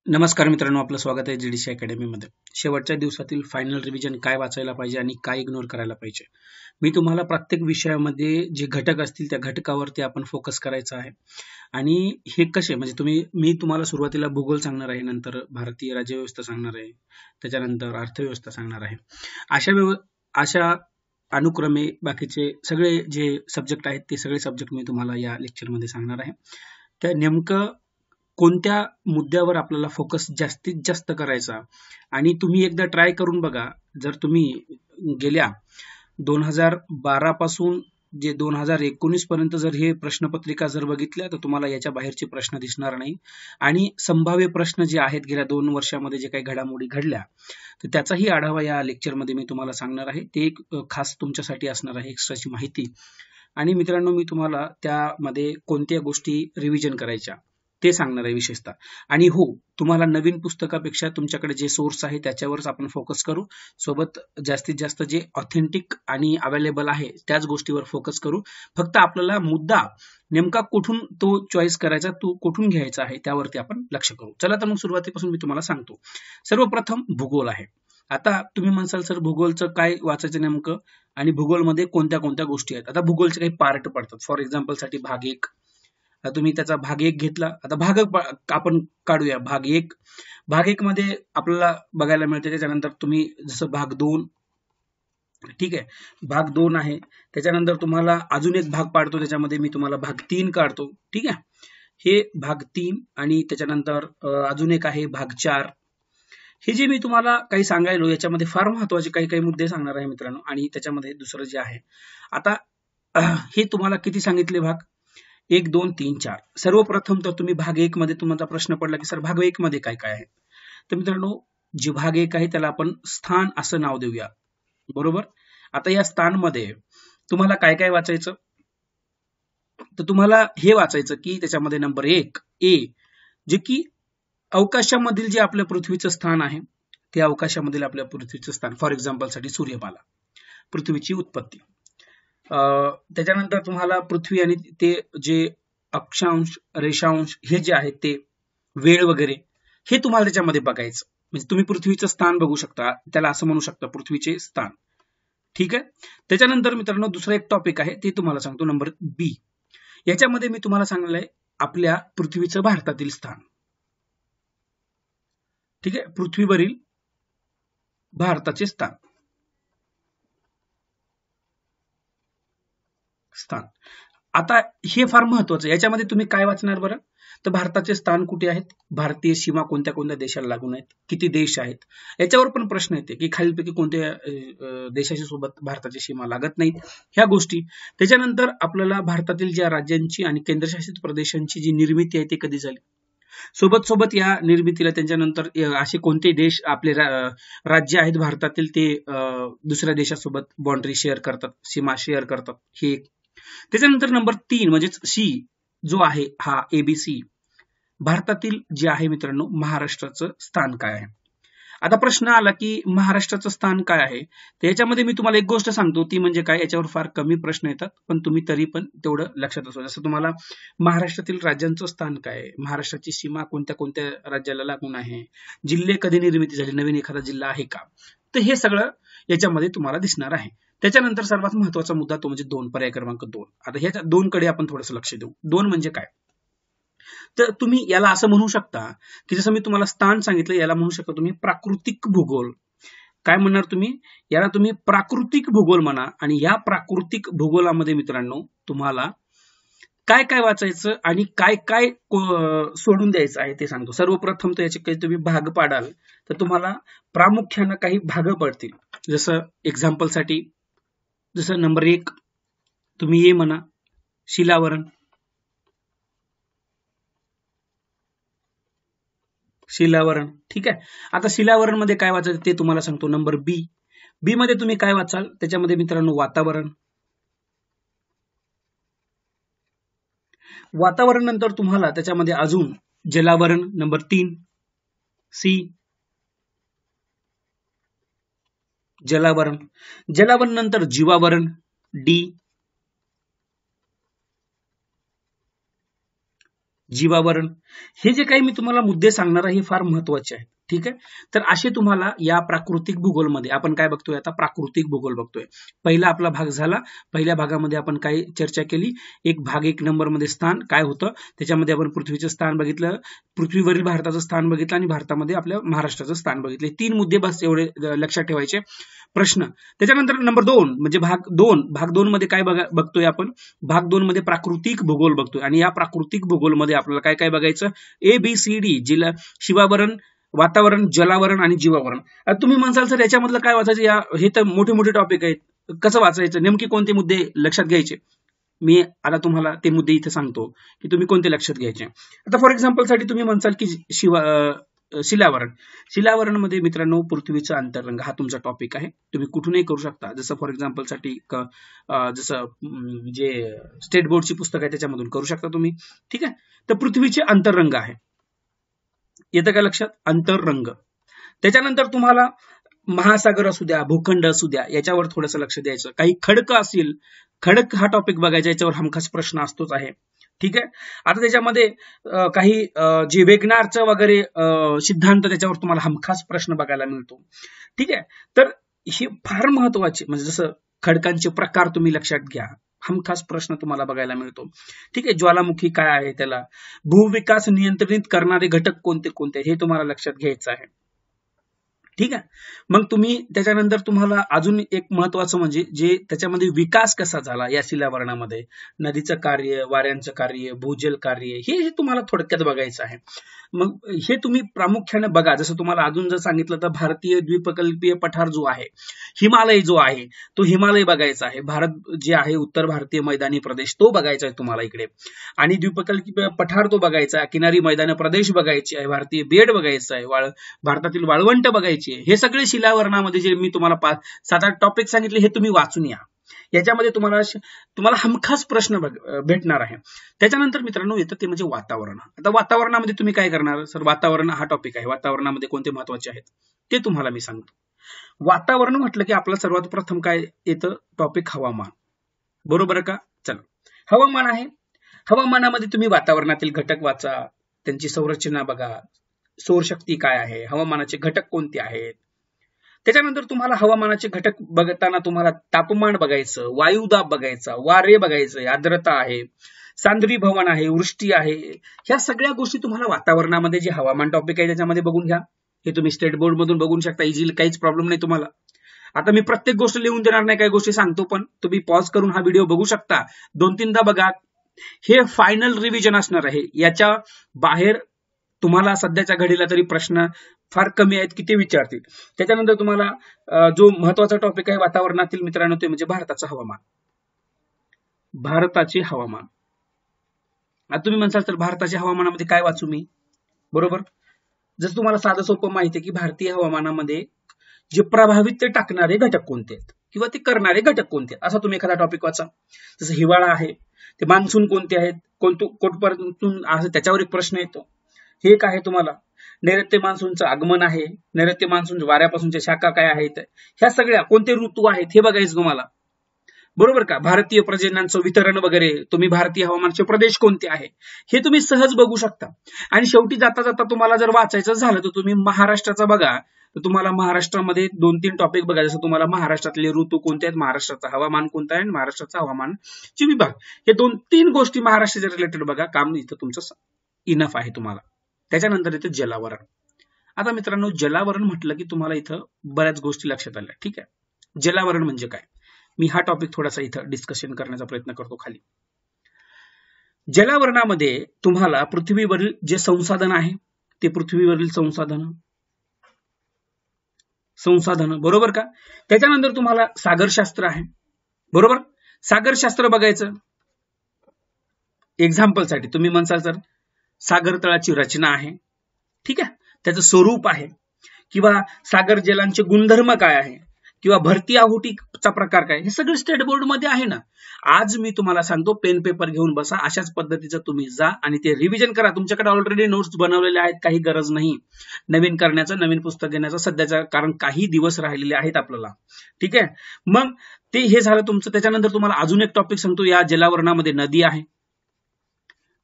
नमस्कार मित्रांनो, आपलं स्वागत आहे जीडीसी अकॅडमीमध्ये. शेवटच्या दिवसातील फायनल रिव्हिजन काय वाचायला पाहिजे आणि काय इग्नोर करायला पाहिजे. मी तुम्हाला प्रत्येक विषयामध्ये जे घटक असतील त्या घटकावरती आपण फोकस करायचा आहे. आणि हे कसे म्हणजे मी तुम्हाला सुरुवातीला भूगोल सांगणार आहे, नंतर भारतीय राज्यव्यवस्था सांगणार आहे, त्याच्यानंतर अर्थव्यवस्था सांगणार आहे. अशा अनुक्रमे बाकीचे सगळे जे सब्जेक्ट आहेत ते सगळे सब्जेक्ट मी तुम्हाला या लेक्चरमध्ये सांगणार आहे. तर नेमकं कोणत्या मुद्द्यावर आपल्याला फोकस जास्तीत जास्त करायचा आणि तुम्ही एकदा ट्राय करून बघा. जर तुम्ही गेल्या 2012 पासून जे 2019 पर्यंत जर हे प्रश्नपत्रिका जर बघितल्या तर तुम्हाला याच्या बाहेरचे प्रश्न दिसणार नाही. आणि संभाव्य प्रश्न जे आहेत गेल्या 2 वर्षामध्ये जे काही घडामोडी घडल्या तर त्याचाही आढावा या लेक्चरमध्ये मी तुम्हाला सांगणार आहे. ते एक खास तुमच्यासाठी असणार आहे, एक्स्ट्राची माहिती. आणि मित्रांनो, मी तुम्हाला त्यामध्ये कोणत्या गोष्टी रिव्हिजन करायच्या ते सांगणार आहे विशेषतः. आणि हो, तुम्हाला नवीन पुस्तकापेक्षा तुमच्याकडे जे सोर्स आहे त्याच्यावरच आपण फोकस करू. सोबत जास्तीत जास्त जे ऑथेंटिक आणि अवेलेबल आहे त्याच गोष्टीवर फोकस करू. फक्त आपल्याला मुद्दा नेमका कुठून तो चॉईस करायचा, तो कुठून घ्यायचा आहे त्यावरती आपण लक्ष करू. चला तर मग सुरुवातीपासून मी तुम्हाला सांगतो. सर्वप्रथम भूगोल आहे. आता तुम्ही म्हणसाल सर भूगोलचं काय वाचायचं नेमकं आणि भूगोलमध्ये कोणत्या कोणत्या गोष्टी आहेत. आता भूगोलचे काही पार्ट पडतात. फॉर एक्झाम्पल साठी भाग 1, तुम्ही त्याचा भाग 1 घेतला. आता भाग आपण काढूया. भाग 1 मध्ये आपल्याला बघायला मिळते. त्याच्यानंतर तुम्ही जसं भाग 2, ठीक आहे, भाग 2 आहे. त्याच्यानंतर तुम्हाला अजून एक भाग पाडतो, त्याच्यामध्ये मी तुम्हाला भाग 3 काढतो. ठीक आहे, हे भाग 3 आणि त्याच्यानंतर अजून एक आहे भाग 4. हे जे मी तुम्हाला काही सांगायलो याच्यामध्ये फार महत्वाचे काही काही मुद्दे सांगणार आहे मित्रांनो. आणि त्याच्यामध्ये दुसरं जे आहे, आता हे तुम्हाला किती सांगितले भाग? 1, 2, 3, 4. सर्वप्रथम तर तुम्ही भाग 1 मध्ये तुम्हाला प्रश्न पडला की सर भाग 1 मध्ये काय काय आहे. तर मित्रांनो, जे भाग 1 आहे त्याला आपण स्थान असं नाव देऊया, बरोबर. आता या स्थानमध्ये तुम्हाला काय काय वाचायचं, तर तुम्हाला हे वाचायचं की त्याच्यामध्ये नंबर 1 ए, जे की अवकाशामधील जे आपल्या पृथ्वीचं स्थान आहे ते अवकाशामधील आपल्या पृथ्वीचं स्थान. फॉर एक्झाम्पल साठी सूर्यमाला, पृथ्वीची उत्पत्ती. त्याच्यानंतर तुम्हाला पृथ्वी आणि ते जे अक्षांश रेषांश हे जे आहेत ते वेळ वगैरे हे तुम्हाला त्याच्यामध्ये बघायचं. म्हणजे तुम्ही पृथ्वीचं स्थान बघू शकता, त्याला असं म्हणू शकता पृथ्वीचे स्थान. ठीक आहे. त्याच्यानंतर मित्रांनो दुसरा एक टॉपिक आहे ते तुम्हाला सांगतो, नंबर बी. याच्यामध्ये मी तुम्हाला सांगणार आहे आपल्या पृथ्वीचं भारतातील स्थान. ठीक आहे, पृथ्वीवरील भारताचे स्थान. आता हे फार महत्वाचं. याच्यामध्ये तुम्ही काय वाचणार बरं, तर भारताचे स्थान कुठे आहेत, भारतीय सीमा कोणत्या कोणत्या देशाला लागून आहेत, किती देश आहेत, याच्यावर पण प्रश्न येते की खालीलपैकी कोणत्या देशाशी सोबत भारताची सीमा लागत नाहीत, ह्या गोष्टी. त्याच्यानंतर आपल्याला भारतातील ज्या राज्यांची आणि केंद्रशासित प्रदेशांची जी निर्मिती आहे ती कधी झाली, सोबत सोबत या निर्मितीला त्याच्यानंतर असे कोणते देश आपले राज्य आहेत भारतातील ते दुसऱ्या देशासोबत बाउंड्री शेअर करतात, सीमा शेअर करतात, हे. त्याच्यानंतर नंबर 3 म्हणजेच सी जो आहे हा एबीसी, भारतातील जे आहे मित्रांनो महाराष्ट्राचं स्थान काय आहे. आता प्रश्न आला की महाराष्ट्राचं स्थान काय आहे, तर याच्यामध्ये मी तुम्हाला एक गोष्ट सांगतो, ती म्हणजे काय, याच्यावर फार कमी प्रश्न येतात पण तुम्ही तरी पण तेवढं लक्षात असो. जसं तुम्हाला महाराष्ट्रातील राज्यांचं स्थान काय आहे, महाराष्ट्राची सीमा कोणत्या कोणत्या राज्याला लागून आहे, जिल्हे कधी निर्मिती झाली, नवीन एखादा जिल्हा आहे का, तर हे सगळं याच्यामध्ये तुम्हाला दिसणार आहे. त्याच्यानंतर सर्वात महत्वाचा मुद्दा तो म्हणजे 2, पर्याय क्रमांक 2. आता ह्या 2 कडे आपण थोडंसं लक्ष देऊ. 2 म्हणजे काय, तर तुम्ही याला असं म्हणू शकता की जसं मी तुम्हाला स्थान सांगितलं, याला म्हणू शकता तुम्ही प्राकृतिक भूगोल. काय म्हणणार तुम्ही, याला तुम्ही प्राकृतिक भूगोल म्हणा. आणि या प्राकृतिक भूगोलामध्ये मित्रांनो तुम्हाला काय काय वाचायचं आणि काय काय सोडून द्यायचं आहे ते सांगतो. सर्वप्रथम तर याचे काही तुम्ही भाग पाडाल तर तुम्हाला प्रामुख्यानं काही भाग पडतील. जसं एक्झाम्पल साठी, जसं नंबर 1 तुम्ही ये म्हणा, शिलावरण. शिलावरण, ठीक आहे. आता शिलावरण मध्ये काय वाचायचं ते तुम्हाला सांगतो. नंबर बी. बी मध्ये तुम्ही काय वाचाल, त्याच्यामध्ये मित्रांनो वातावरण. वातावरण नंतर तुम्हाला त्याच्यामध्ये अजून जलावरण नंबर 3, सी जलावरण. जलावरण नंतर जीवावरण डी, जीवावरण. हे जे काही मी तुम्हाला मुद्दे सांगणार आहे हे फार महत्वाचे आहेत. ठीक आहे, तर असे तुम्हाला या प्राकृतिक भूगोलमध्ये आपण काय बघतोय आता, प्राकृतिक भूगोल बघतोय. पहिला आपला भाग झाला. पहिल्या भागामध्ये आपण काय चर्चा केली, भाग 1 नंबरमध्ये स्थान काय होतं, त्याच्यामध्ये आपण पृथ्वीचं स्थान बघितलं, पृथ्वीवरील भारताचं स्थान बघितलं आणि भारतामध्ये आपल्या महाराष्ट्राचं स्थान बघितले. 3 मुद्दे बस एवढे लक्षात ठेवायचे. प्रश्न त्याच्यानंतर नंबर 2 म्हणजे भाग 2 मध्ये काय बघतोय आपण, भाग 2 मध्ये प्राकृतिक भूगोल बघतोय. आणि या प्राकृतिक भूगोलमध्ये आपल्याला काय काय बघायचं, ABCD, जिला शिवावरण, वातावरण, जलावरण आणि जीवावरण. आता तुम्ही म्हणसाल सर याच्यामधलं काय वाचायचं, हे तर मोठे मोठे टॉपिक आहेत, कसं वाचायचं, नेमके कोणते मुद्दे लक्षात घ्यायचे. मी आता तुम्हाला ते मुद्दे इथे सांगतो की तुम्ही कोणते लक्षात घ्यायचे. आता फॉर एक्झाम्पल साठी तुम्ही म्हणसाल की शिलावरण मध्ये मित्रांनो पृथ्वीचा अंतरंग हा तुमचा टॉपिक आहे. तुम्ही कुठूनही करू शकता, जसं फॉर एक्झाम्पल साठी जसं जे स्टेट बोर्डची पुस्तक आहे त्याच्यामधून करू शकता तुम्ही. ठीक आहे, तर पृथ्वीचे अंतरंग आहे, येतं का लक्षात, अंतररंग. त्याच्यानंतर तुम्हाला महासागर असू द्या, भूखंड असू द्या, याच्यावर थोडंसं लक्ष द्यायचं. काही खडक असतील, खडक हा टॉपिक बघायचा, याच्यावर हमखास प्रश्न असतोच आहे. ठीक आहे, आता त्याच्यामध्ये काही जे वेगनारचं वगैरे सिद्धांत, त्याच्यावर तुम्हाला हमखास प्रश्न बघायला मिळतो. ठीक आहे, तर हे फार महत्वाचे, म्हणजे जसं खडकांचे प्रकार तुम्ही लक्षात घ्या, हमखास प्रश्न तुम्हाला बघायला मिळतो. ठीक आहे, ज्वालामुखी काय आहे, त्याला भूविकास नियंत्रित करणारे घटक कोणते कोणते, हे तुम्हाला लक्षात घ्यायचं आहे. ठीक आहे, मग तुम्ही त्याच्यानंतर तुम्हाला अजून एक महत्वाचं म्हणजे जे त्याच्यामध्ये विकास कसा झाला या शिलावरणामध्ये, नदीचं कार्य, वाऱ्यांचं कार्य, भूजल कार्य, हे तुम्हाला थोडक्यात बघायचं आहे. मग हे तुम्ही प्रामुख्याने बघा. जसं तुम्हाला अजून जर सांगितलं तर भारतीय द्वीपकल्पीय पठार जो आहे, हिमालय जो आहे, तो हिमालय बघायचा आहे. भारत जे आहे उत्तर भारतीय मैदानी प्रदेश तो बघायचा आहे तुम्हाला इकडे, आणि द्वीपकल्पीय पठार तो बघायचा आहे, किनारी मैदानी प्रदेश बघायचे आहे, भारतीय बेट बघायचं आहे, भारतातील वाळवंट बघायची आहे. हे सगळे शिलावरणामध्ये जे मी तुम्हाला 7-8 टॉपिक सांगितले हे तुम्ही वाचून या. याच्यामध्ये तुम्हाला हमखास प्रश्न भेटणार आहे. त्याच्यानंतर मित्रांनो येतं ते म्हणजे वातावरण. आता वातावरणामध्ये तुम्ही काय करणार, सर वातावरण हा टॉपिक आहे, वातावरणामध्ये कोणते महत्वाचे आहेत ते तुम्हाला मी सांगतो. वातावरण म्हटलं की आपलं सर्वात प्रथम काय येतं टॉपिक, हवामान. बरोबर का, चला हवामान आहे. हवामानामध्ये तुम्ही वातावरणातील घटक वाचा, त्यांची संरचना बघा, सौरशक्ती काय आहे, हवामानाचे घटक कोणते आहेत. त्याच्यानंतर तुम्हाला हवामानाचे घटक बघताना तुम्हाला तापमान बघायचं, वायुदाब बघायचा, वारे बघायचं, आर्द्रता आहे, सांद्रीभवन आहे, वृष्टी आहे. ह्या सगळ्या गोष्टी तुम्हाला वातावरणामध्ये जे हवामान टॉपिक आहे त्याच्यामध्ये बघून घ्या. हे तुम्ही स्टेट बोर्ड मधून बघू शकता इझिली, काहीच प्रॉब्लेम नाही तुम्हाला. आता मी प्रत्येक गोष्ट लिहून देणार नाही, काही गोष्टी सांगतो, पण तुम्ही पॉज करून हा व्हिडिओ बघू शकता, 2-3दा बघा. हे फायनल रिव्हिजन असणार आहे. याच्या बाहेर तुम्हाला सध्याच्या घडीला तरी प्रश्न फार कमी आहेत की ते विचारतील. त्याच्यानंतर तुम्हाला जो महत्वाचा टॉपिक आहे वातावरणातील मित्रांनो ते म्हणजे भारताचं हवामान. भारताचे हवामान. आता तुम्ही म्हणसाल तर भारताच्या हवामानामध्ये काय वाचू मी, बरोबर. जसं तुम्हाला साधं सोपं माहिती आहे की भारतीय हवामानामध्ये जे प्रभावित ते टाकणारे घटक कोणते आहेत किंवा ते करणारे घटक कोणते आहेत, असा तुम्ही एखादा टॉपिक वाचा. जसं हिवाळा आहे, ते मान्सून कोणते आहेत, कोणपर्यंत असं त्याच्यावर एक प्रश्न येतो. हे एक आहे तुम्हाला नैऋत्य मान्सूनचं आगमन आहे, नैऋत्य मान्सून वाऱ्यापासूनच्या शाखा काय आहेत, ह्या सगळ्या कोणते ऋतू आहेत हे बघायचं तुम्हाला, बरोबर का. भारतीय पर्जन्यांचं वितरण वगैरे, तुम्ही भारतीय हवामानाचे प्रदेश कोणते आहे हे तुम्ही सहज बघू शकता. आणि शेवटी जाता जाता तुम्हाला जर वाचायचं झालं तर तुम्ही महाराष्ट्राचा बघा, तर तुम्हाला महाराष्ट्रामध्ये 2-3 टॉपिक बघा. जसं तुम्हाला महाराष्ट्रातले ऋतू कोणते आहेत, महाराष्ट्राचं हवामान कोणतं आहे आणि महाराष्ट्राचा हवामानचे विभाग, हे 2-3 गोष्टी महाराष्ट्राच्या रिलेटेड बघा. काम इथं तुमचं इनफ आहे तुम्हाला. त्याच्यानंतर येतं जलावरण. आता मित्रांनो जलावरण म्हटलं की तुम्हाला इथं बऱ्याच गोष्टी लक्षात आल्या. ठीक आहे, जलावरण म्हणजे काय, मी हा टॉपिक थोडासा इथं डिस्कशन करण्याचा प्रयत्न करतो खाली. जलावरणामध्ये तुम्हाला पृथ्वीवरील जे संसाधन आहे ते पृथ्वीवरील संसाधन बरोबर का. त्याच्यानंतर तुम्हाला सागरशास्त्र आहे, बरोबर. सागरशास्त्र बघायचं. एक्झाम्पल साठी तुम्ही म्हणसाल सर सागर तळाची रचना आहे, ठीक आहे, त्याचं स्वरूप आहे, किंवा सागर जलांचे गुणधर्म काय आहे, किंवा भरती आहुतीचा प्रकार काय, हे सगळं स्टेट बोर्ड मध्ये आहे ना. आज मी तुम्हाला सांगतो पेन पेपर घेऊन बसा, अशाच पद्धतीचं तुम्ही जा आणि ते रिव्हिजन करा. तुमच्याकडे ऑलरेडी नोट्स बनवलेले आहेत, काही गरज नाही नवीन करण्याचं, नवीन पुस्तक घेण्याचं सध्याचं, कारण काही दिवस राहिलेले आहेत आपल्याला. ठीक आहे, मग ते हे झालं तुमचं. त्याच्यानंतर तुम्हाला अजून एक टॉपिक सांगतो. या जलावरणामध्ये नदी आहे,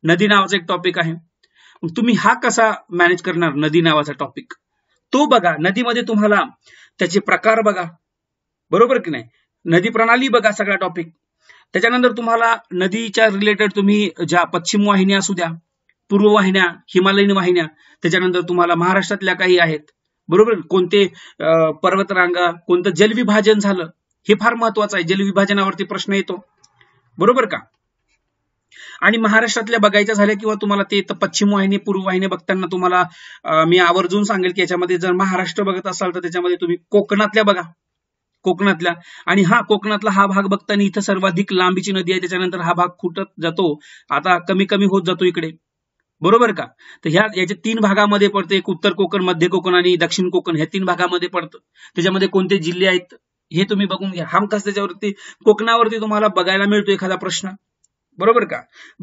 नदी नावाचा एक टॉपिक आहे. तुम्ही हा कसा मॅनेज करणार? नदी नावाचा टॉपिक तो बघा. नदीमध्ये तुम्हाला त्याचे प्रकार बघा, बरोबर की नाही? नदी प्रणाली बघा, सगळा टॉपिक. त्याच्यानंतर तुम्हाला नदीच्या रिलेटेड तुम्ही ज्या पश्चिम वाहिन्या असू द्या, पूर्व वाहिन्या, हिमालयीन वाहिन्या, त्याच्यानंतर तुम्हाला महाराष्ट्रातल्या काही आहेत, बरोबर? कोणते पर्वतरांगा, कोणतं जलविभाजन झालं, हे फार महत्वाचं आहे. जलविभाजनावरती प्रश्न येतो, बरोबर का? आणि महाराष्ट्रातल्या बघायच्या झाल्या किंवा तुम्हाला ते पश्चिम वाहिनी पूर्व वाहिनी बघताना तुम्हाला मी आवर्जून सांगेल की याच्यामध्ये जर महाराष्ट्र बघत असाल तर त्याच्यामध्ये तुम्ही कोकणातल्या बघा, कोकणातल्या. आणि कोकणातला हा भाग बघताना इथं सर्वाधिक लांबीची नदी आहे, त्याच्यानंतर हा भाग खुटत जातो, आता कमी कमी होत जातो इकडे, बरोबर का? तर याच्या 3 भागामध्ये पडते, एक उत्तर कोकण, मध्य कोकण आणि दक्षिण कोकण, ह्या 3 भागामध्ये पडतं. त्याच्यामध्ये कोणते जिल्हे आहेत हे तुम्ही बघून घ्या. हमखास त्याच्यावरती कोकणावरती तुम्हाला बघायला मिळतो एखादा प्रश्न, बरोबर का?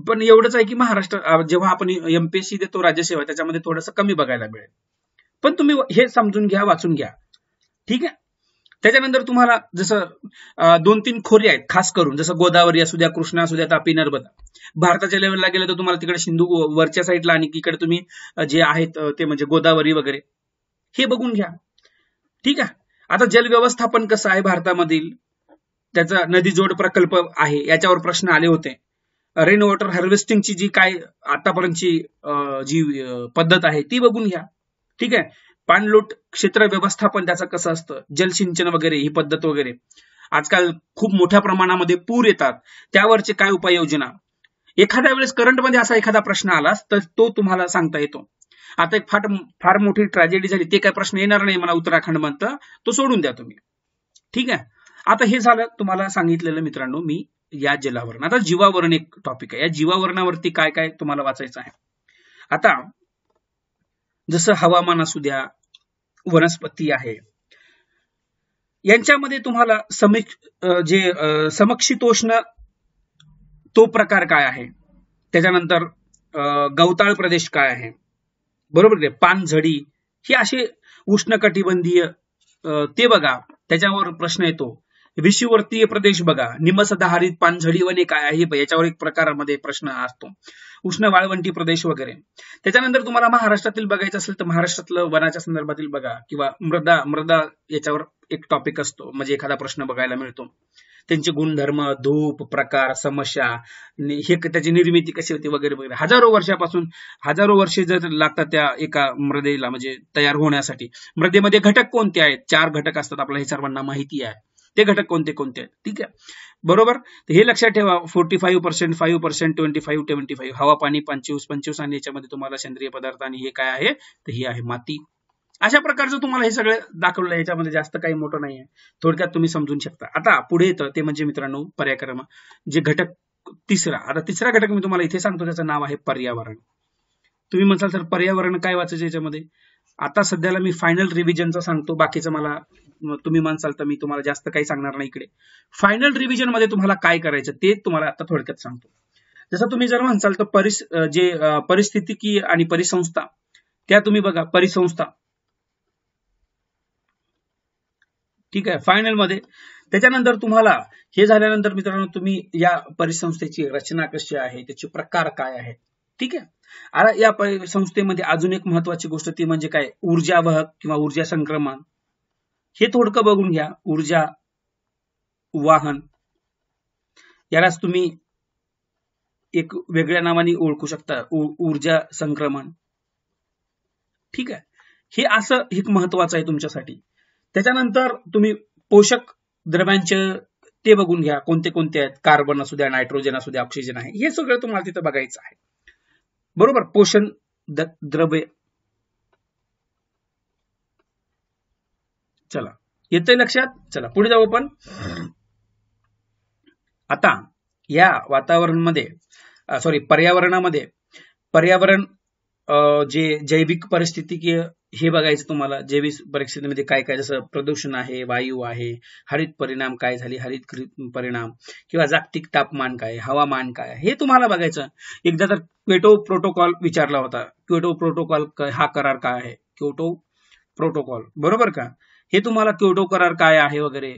पण एवढंच आहे की महाराष्ट्र जेव्हा आपण एमपीएससी देतो राज्यसेवा, त्याच्यामध्ये थोडंसं कमी बघायला मिळेल. पण तुम्ही हे समजून घ्या, वाचून घ्या, ठीक आहे? त्याच्यानंतर तुम्हाला जसं 2-3 खोरे आहेत खास करून, जसं गोदावरी असू द्या, कृष्णा असू द्या, तापी, नर्मदा. भारताच्या लेवलला गेलं तर तुम्हाला तिकडे सिंधू वरच्या साईडला आणि इकडे तुम्ही जे आहेत ते म्हणजे गोदावरी वगैरे, हे बघून घ्या, ठीक आहे? आता जलव्यवस्थापन कसं आहे भारतामधील, त्याचा नदी जोड प्रकल्प आहे, याच्यावर प्रश्न आले होते. रेन वॉटर हार्वेस्टिंगची जी काय आतापर्यंतची जी पद्धत आहे ती बघून घ्या, ठीक आहे? पाणलोट क्षेत्र व्यवस्थापन त्याचं कसं असतं, जलसिंचन वगैरे, ही पद्धत वगैरे. आजकाल खूप मोठ्या प्रमाणामध्ये पूर येतात, त्यावरचे काय उपाययोजना. एखाद्या वेळेस करंटमध्ये असा एखादा प्रश्न आला तर तो तुम्हाला सांगता येतो. आता एक फार मोठी ट्रॅजेडी झाली, ते काय प्रश्न येणार नाही मला उत्तराखंड म्हणतं, तो सोडून द्या तुम्ही, ठीक आहे? आता हे झालं तुम्हाला सांगितलेलं मित्रांनो मी या जलावरण. आता जीवावरण एक टॉपिक आहे, या जीवावरणावरती काय काय तुम्हाला वाचायचं आहे. आता जसं हवामान असू द्या, वनस्पती आहे, यांच्यामध्ये तुम्हाला समशीतोष्ण तो प्रकार काय आहे, त्याच्यानंतर गवताळ प्रदेश काय आहे, बरोबर? पानझडी, हे असे उष्णकटिबंधीय ते बघा, त्याच्यावर प्रश्न येतो. विषुवर्तीय प्रदेश बघा, निमसदाहरित पानझडी वने काय आहे, याच्यावर एक प्रकारामध्ये प्रश्न असतो. उष्ण वाळवंटी प्रदेश वगैरे. त्याच्यानंतर तुम्हाला महाराष्ट्रातील बघायचं असेल तर महाराष्ट्रातलं वनाच्या संदर्भातील बघा, किंवा मृदा याच्यावर एक टॉपिक असतो, म्हणजे एखादा प्रश्न बघायला मिळतो. त्यांचे गुणधर्म, धूप, प्रकार, समस्या, हे त्याची निर्मिती कशी होती वगैरे वगैरे. हजारो वर्षे जर लागतात त्या एका मृदेला म्हणजे तयार होण्यासाठी. मृदेमध्ये घटक कोणते आहेत? 4 घटक असतात, आपल्याला हे सर्वांना माहिती आहे. ते घटक कोणते कोणते आहेत, ठीक आहे, बरोबर? हे लक्षात ठेवा. 45%, 5%, 25-25, हवा, पाणी 25-25, आणि याच्यामध्ये तुम्हाला सेंद्रिय पदार्थ, आणि हे काय आहे तर ही आहे माती. अशा प्रकारचं तुम्हाला हे सगळं दाखवलं, याच्यामध्ये जास्त काही मोठं नाही आहे, थोडक्यात तुम्ही समजून शकता. आता पुढे येतं ते म्हणजे मित्रांनो पर्याक्रम, जे घटक तिसरा. आता तिसरा घटक मी तुम्हाला इथे सांगतो, त्याचं नाव आहे पर्यावरण. तुम्ही म्हणाल सर पर्यावरण काय वाचायचं याच्यामध्ये? आता सध्याला मी फायनल रिव्हिजनचं सांगतो, बाकीचं मला तुम्ही म्हणसाल तर मी तुम्हाला जास्त काही सांगणार नाही इकडे. फायनल रिव्हिजन मध्ये तुम्हाला काय करायचं ते तुम्हाला आता थोडक्यात सांगतो. जसं तुम्ही जर म्हणसाल तर परिस्थितिकी आणि परिसंस्था, त्या तुम्ही बघा, परिसंस्था, ठीक आहे, फायनल मध्ये. त्याच्यानंतर तुम्हाला हे झाल्यानंतर मित्रांनो तुम्ही या परिसंस्थेची रचना कशी आहे, त्याचे प्रकार काय आहेत, ठीक आहे. आता या संस्थेमध्ये अजून एक महत्वाची गोष्ट ती म्हणजे काय, ऊर्जा वाहक किंवा ऊर्जा संक्रमण, हे थोडकं बघून घ्या. ऊर्जा वाहन, यालाच तुम्ही एक वेगळ्या नावाने ओळखू शकता, ऊर्जा संक्रमण, ठीक आहे. हे असं एक महत्वाचं आहे तुमच्यासाठी. त्याच्यानंतर तुम्ही पोषक द्रव्यांचे ते बघून घ्या, कोणते कोणते आहेत, कार्बन असू द्या, नायट्रोजन असू द्या, ऑक्सिजन आहे, हे सगळं तुम्हाला तिथं बघायचं आहे, बरोबर? पोषण द्रव्य. चला, येतंय लक्षात? चला पुढे जाऊ आपण. आता या पर्यावरणामध्ये पर्यावरण जे जैविक परिस्थितिकीय हे बघायचं तुम्हाला. जैविक परिस्थितीमध्ये काय काय, जसं प्रदूषण आहे, वायू आहे, हरित परिणाम काय झाले, हरित परिणाम, किंवा जागतिक तापमान काय, हवामान काय, हे तुम्हाला बघायचं. एकदा तर क्योटो प्रोटोकॉल विचारला होता. क्योटो प्रोटोकॉल हा करार काय आहे, क्योटो प्रोटोकॉल, बरोबर का? हे तुम्हाला क्योटो करार काय आहे वगैरे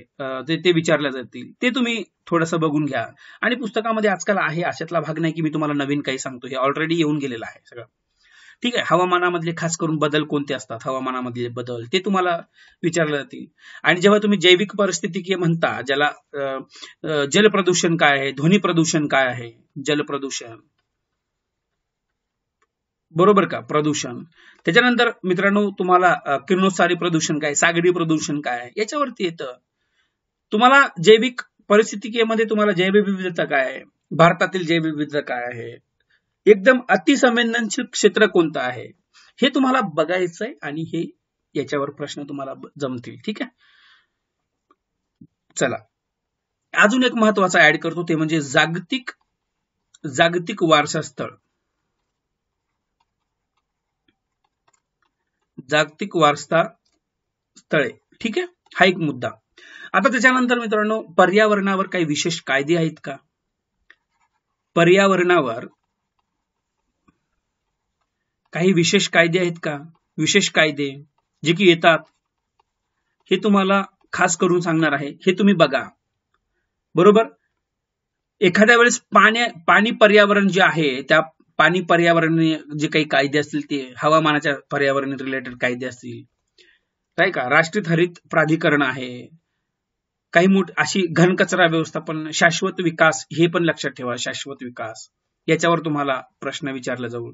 ते विचारले जातील, ते तुम्ही थोडंसं बघून घ्या. आणि पुस्तकामध्ये आजकाल आहे, अशातला भाग नाही की मी तुम्हाला नवीन काही सांगतो, हे ऑलरेडी येऊन गेलेलं आहे सगळं. ठीक आहे. हवामानामधले खास करून बदल कोणते असतात, हवामानामधले बदल ते तुम्हाला विचारले जातील. आणि जेव्हा तुम्ही जैविक परिस्थितिकीय म्हणता, ज्याला जल प्रदूषण काय आहे, ध्वनी प्रदूषण काय आहे, जल प्रदूषण, बरोबर का, प्रदूषण. त्याच्यानंतर मित्रांनो तुम्हाला किरणोत्सारी प्रदूषण काय, सागरी प्रदूषण काय, याच्यावरती येतं. तुम्हाला जैविक परिस्थितिकीयमध्ये तुम्हाला जैवविविधता काय आहे, भारतातील जैवविविधता काय आहे, एकदम अतिसंवेदनशील क्षेत्र कोणतं आहे, हे तुम्हाला बघायचंय आणि हे याच्यावर प्रश्न तुम्हाला जमतील. ठीक आहे. चला, अजून एक महत्वाचा ऍड करतो, ते म्हणजे जागतिक वारसा स्थळ. जागतिक वारसा स्थळे. ठीक आहे, हा एक मुद्दा. आता त्याच्यानंतर मित्रांनो, पर्यावरणावर काही विशेष कायदे आहेत का, पर्यावरणावर काही विशेष कायदे आहेत का, विशेष कायदे जे की येतात, हे तुम्हाला खास करून सांगणार आहे. हे तुम्ही बघा. बरोबर. एखाद्या वेळेस पाणी पर्यावरण जे आहे, त्या पाणी पर्यावरण जे काही कायदे असतील ते हवामानाच्या पर्यावरण रिलेटेड कायदे असतील, काय का, राष्ट्रीय हरित प्राधिकरण आहे, काही अशी घनकचरा व्यवस्थापन, शाश्वत विकास, हे पण लक्षात ठेवा. शाश्वत विकास, याच्यावर तुम्हाला प्रश्न विचारला जाईल.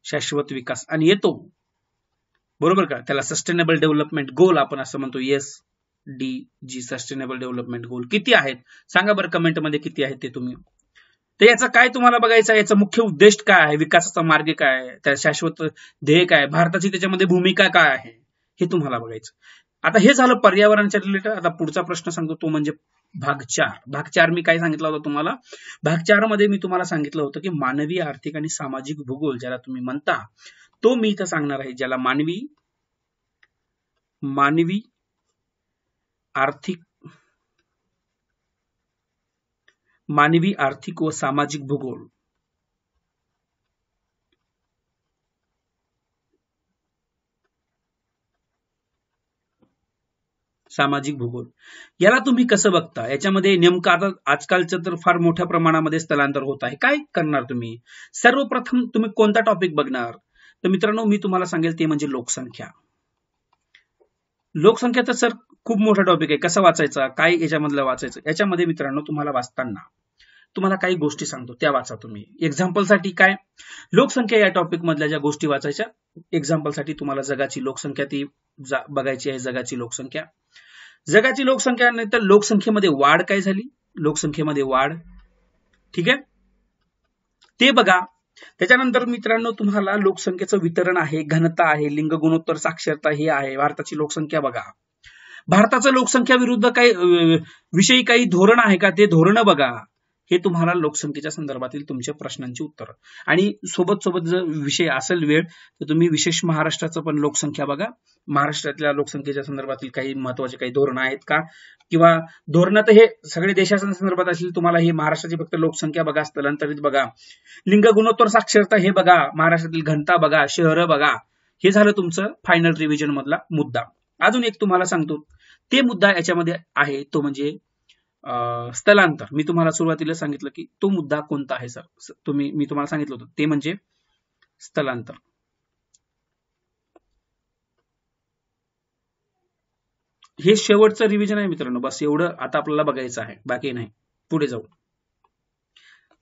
शाश्वत विकास आणि येतो, बरोबर का, त्याला सस्टेनेबल डेव्हलपमेंट गोल आपण असं म्हणतो, SDG, सस्टेनेबल डेव्हलपमेंट गोल. किती आहेत सांगा बरं कमेंट मध्ये, किती आहेत ते तुम्ही. तर याचा काय तुम्हाला बघायचं आहे, याचा मुख्य उद्देश काय आहे, विकासाचा मार्ग काय आहे, त्या शाश्वत ध्येय काय, भारताची त्याच्यामध्ये भूमिका काय आहे, हे तुम्हाला बघायचं. आता हे झालं पर्यावरणाच्या रिलेटेड. आता पुढचा प्रश्न सांगतो, तो म्हणजे भाग 4. भाग 4 मी काय सांगितलं होतं तुम्हाला, भाग 4 मध्ये मी तुम्हाला सांगितलं होतं की मानवी, आर्थिक आणि सामाजिक भूगोल ज्याला तुम्ही म्हणता, तो मी इथं सांगणार आहे, ज्याला मानवी आर्थिक व सामाजिक भूगोल. सामाजिक भूगोल याला तुम्ही कसं बघता, याच्यामध्ये नेमकं आता आजकालचं तर फार मोठ्या प्रमाणामध्ये स्थलांतर होत आहे. काय करणार तुम्ही, सर्वप्रथम तुम्ही कोणता टॉपिक बघणार, तर मित्रांनो मी तुम्हाला सांगेल ते म्हणजे लोकसंख्या. लोकसंख्या तर सर खूप मोठा टॉपिक आहे, कसा वाचायचा, काय याच्यामधलं वाचायचं. याच्यामध्ये मित्रांनो तुम्हाला वाचताना तुम्हाला काही गोष्टी सांगतो, त्या वाचा तुम्ही. एक्झाम्पलसाठी काय, लोकसंख्या या टॉपिक मधल्या ज्या गोष्टी वाचायच्या, एक्झाम्पलसाठी तुम्हाला जगाची लोकसंख्या ती बघायची आहे. जगाची लोकसंख्या नंतर लोकसंख्येमध्ये वाढ काय झाली, लोकसंख्येमध्ये वाढ, ठीक आहे, ते बघा. त्याच्यानंतर मित्रांनो तुम्हाला लोकसंख्येचं वितरण आहे, घनता आहे, लिंग गुणोत्तर, साक्षरता हे आहे. भारताची लोकसंख्या बघा. भारताचं लोकसंख्या विरुद्ध काही विषयी काही धोरण आहे का, ते धोरण बघा. हे तुम्हाला लोकसंख्येच्या संदर्भातील तुमच्या प्रश्नांची उत्तर. आणि सोबत जर विषय असेल वेळ, तर तुम्ही विशेष महाराष्ट्राचं पण लोकसंख्या बघा. महाराष्ट्रातल्या लोकसंख्येच्या संदर्भातील काही महत्वाचे काही धोरण आहेत का, किंवा धोरण तर हे सगळे देशाच्या संदर्भात असतील, तुम्हाला हे महाराष्ट्राची फक्त लोकसंख्या बघा, स्थलांतरित बघा, लिंग गुणोत्तर, साक्षरता हे बघा, महाराष्ट्रातील घनता बघा, शहरं बघा. हे झालं तुमचं फायनल रिव्हिजन मधला मुद्दा. अजून एक तुम्हाला सांगतो, ते मुद्दा याच्यामध्ये आहे, तो म्हणजे स्थलांतर. मी तुम्हाला सुरुवातीला सांगितलं की तो मुद्दा कोणता आहे सर, मी तुम्हाला सांगितलं होतं, ते म्हणजे स्थलांतर. हे शेवटचं रिव्हिजन आहे मित्रांनो, बस एवढं आता आपल्याला बघायचं आहे, बाकी नाही. पुढे जाऊ,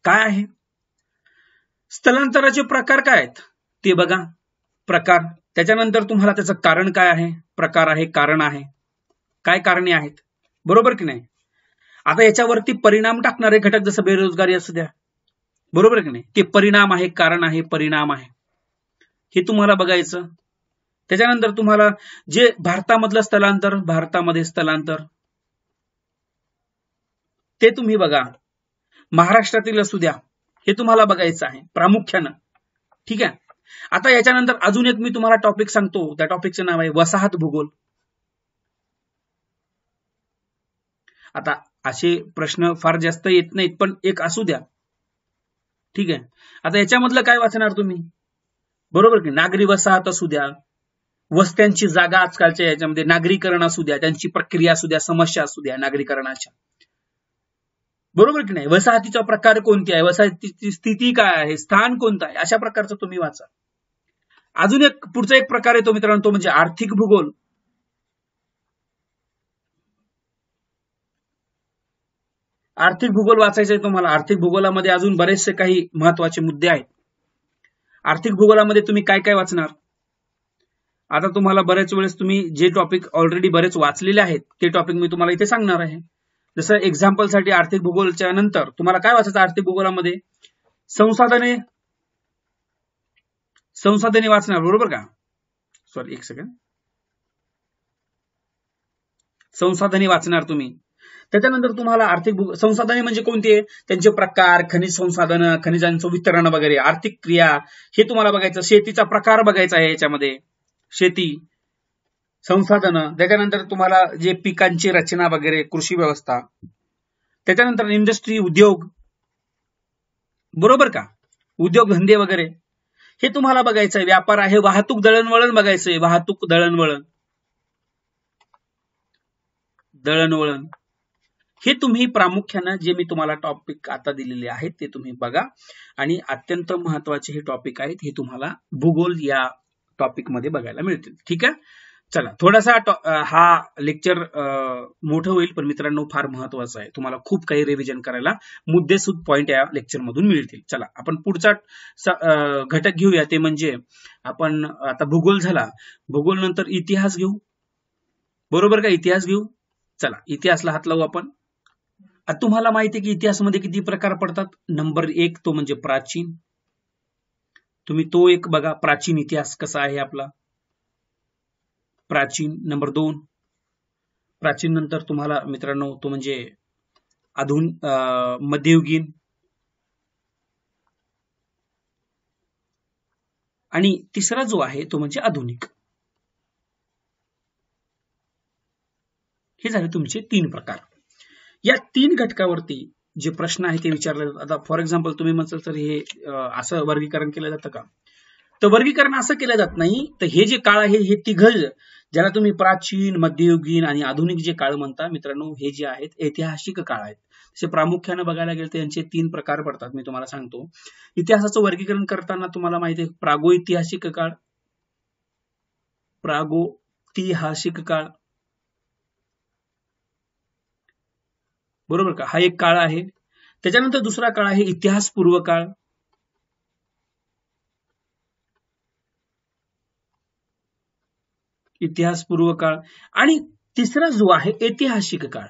काय आहे स्थलांतराचे प्रकार काय आहेत ते बघा. प्रकार, त्याच्यानंतर तुम्हाला त्याचं कारण काय आहे, प्रकार आहे, कारण आहे, काय कारणे आहेत, बरोबर की नाही. आता याच्यावरती परिणाम टाकणारे घटक, जसं बेरोजगारी असू द्या, बरोबर की नाही, ते परिणाम आहे, कारण आहे, परिणाम आहे, हे तुम्हाला बघायचं. त्याच्यानंतर तुम्हाला जे भारतामधलं स्थलांतर, ते तुम्ही बघा. महाराष्ट्रातील असू द्या, हे तुम्हाला बघायचं आहे प्रामुख्यानं, ठीक आहे. आता याच्यानंतर अजून एक मी तुम्हाला टॉपिक सांगतो, त्या टॉपिकचं नाव आहे वसाहत भूगोल. आता असे प्रश्न फार जास्त येत नाहीत, पण एक असू द्या, ठीक आहे. आता याच्यामधलं काय वाचणार तुम्ही, बरोबर की, नागरी वसाहत असू द्या, वस्त्यांची जागा आजकालच्या याच्यामध्ये, नागरीकरण असू द्या, त्यांची प्रक्रिया असू द्या, समस्या असू द्या नागरीकरणाच्या, बरोबर की नाही, वसाहतीचा प्रकार कोणते आहे, वसाहतीची स्थिती काय आहे, स्थान कोणतं आहे, अशा प्रकारचं तुम्ही वाचा. अजून एक पुढचा एक प्रकार येतो मित्रांनो, तो म्हणजे आर्थिक भूगोल. आर्थिक भूगोल वाचायचंय तुम्हाला. आर्थिक भूगोलामध्ये अजून बरेचसे काही महत्वाचे मुद्दे आहेत. आर्थिक भूगोलामध्ये तुम्ही काय काय वाचणार? आता तुम्हाला बरेच वेळेस तुम्ही जे टॉपिक ऑलरेडी बरेच वाचलेले आहेत ते टॉपिक मी तुम्हाला इथे सांगणार आहे. जसं एक्झाम्पल साठी आर्थिक भूगोलच्या नंतर तुम्हाला काय वाचायचं आर्थिक भूगोलामध्ये? संसाधने वाचणार, बरोबर का? सॉरी, एक सेकंड. संसाधने वाचणार तुम्ही. त्याच्यानंतर तुम्हाला आर्थिक संसाधने म्हणजे कोणते? त्यांचे प्रकार, खनिज संसाधन, खनिजांचं वितरण वगैरे, आर्थिक क्रिया हे तुम्हाला बघायचं. शेतीचा प्रकार बघायचा आहे याच्यामध्ये, शेती, संसाधन. त्याच्यानंतर तुम्हाला जे पिकांची रचना वगैरे, कृषी व्यवस्था. त्याच्यानंतर इंडस्ट्री, उद्योग, बरोबर का? उद्योग धंदे वगैरे हे तुम्हाला बघायचं आहे. व्यापार आहे, वाहतूक दळणवळण बघायचंय. वाहतूक दळणवळण हे तुम्ही प्रामुख्यानं जे मी तुम्हाला टॉपिक आता दिलेले आहेत ते तुम्ही बघा. आणि अत्यंत महत्वाचे हे टॉपिक आहेत, हे तुम्हाला भूगोल या टॉपिक मध्ये बघायला मिळतील. ठीक आहे, चला. थोडासा हा लेक्चर मोठं होईल, पण मित्रांनो फार महत्वाचं आहे. तुम्हाला खूप काही रिव्हिजन करायला मुद्देसूद पॉइंट या लेक्चर मधून मिळतील. चला, आपण पुढचा घटक घेऊया, ते म्हणजे आपण आता भूगोल झाला. भूगोल नंतर इतिहास घेऊ, बरोबर का? इतिहास घेऊ. चला, इतिहासला हात लावू आपण. तुम्हाला माहिती आहे की इतिहासामध्ये किती प्रकार पडतात? नंबर 1 तो म्हणजे प्राचीन. तुम्ही तो एक बघा, प्राचीन इतिहास कसा आहे आपला, प्राचीन. नंबर 2, प्राचीन नंतर तुम्हाला मित्रांनो तो म्हणजे मध्ययुगीन. आणि तिसरा जो आहे तो म्हणजे आधुनिक. हे झाले तुमचे 3 प्रकार. या 3 घटकावरती जे प्रश्न आहे ते विचारले जातात. आता फॉर एक्झाम्पल तुम्ही म्हणाल तर हे असं वर्गीकरण केलं जातं का? तर वर्गीकरण असं केलं जात नाही. तर हे जे काळ आहे हे तिघ, ज्याला तुम्ही प्राचीन, मध्ययुगीन आणि आधुनिक जे काळ म्हणता मित्रांनो, हे जे आहेत ऐतिहासिक काळ आहेत. तसे प्रामुख्याने बघायला गेले तर यांचे 3 प्रकार पडतात. मी तुम्हाला सांगतो. इतिहासाचं वर्गीकरण करताना तुम्हाला माहिती आहे प्रागोऐतिहासिक काळ, प्रागोतिहासिक काळ, बरोबर का? हा एक काळ आहे. त्याच्यानंतर दुसरा काळ आहे इतिहासपूर्व काळ. इतिहासपूर्व काळ. आणि तिसरा जो आहे ऐतिहासिक काळ.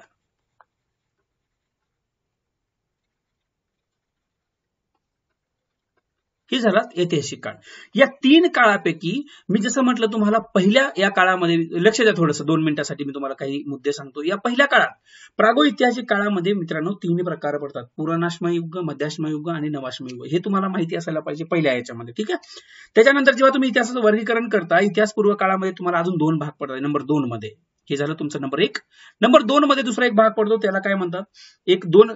हे झाला ऐतिहासिक काळ. या 3 काळापैकी मी जसं म्हटलं तुम्हाला, पहिल्या या काळामध्ये लक्ष द्या थोडंसं, 2 मिनिटांसाठी मी तुम्हाला काही मुद्दे सांगतो. या पहिल्या काळात प्रागोऐतिहासिक काळामध्ये मित्रांनो 3 प्रकार पडतात: पुराणाश्मयुग, मध्याश्मयुग आणि नवाश्मयुग. हे तुम्हाला माहिती असायला पाहिजे पहिल्या याच्यामध्ये. ठीक आहे. त्याच्यानंतर जेव्हा तुम्ही इतिहासाचं वर्गीकरण करता, इतिहासपूर्व काळामध्ये तुम्हाला अजून 2 भाग पडतात. नंबर 2 मध्ये हे झालं तुमचं नंबर 1. नंबर 2 मध्ये दुसरा एक भाग पडतो, त्याला काय म्हणतात? 2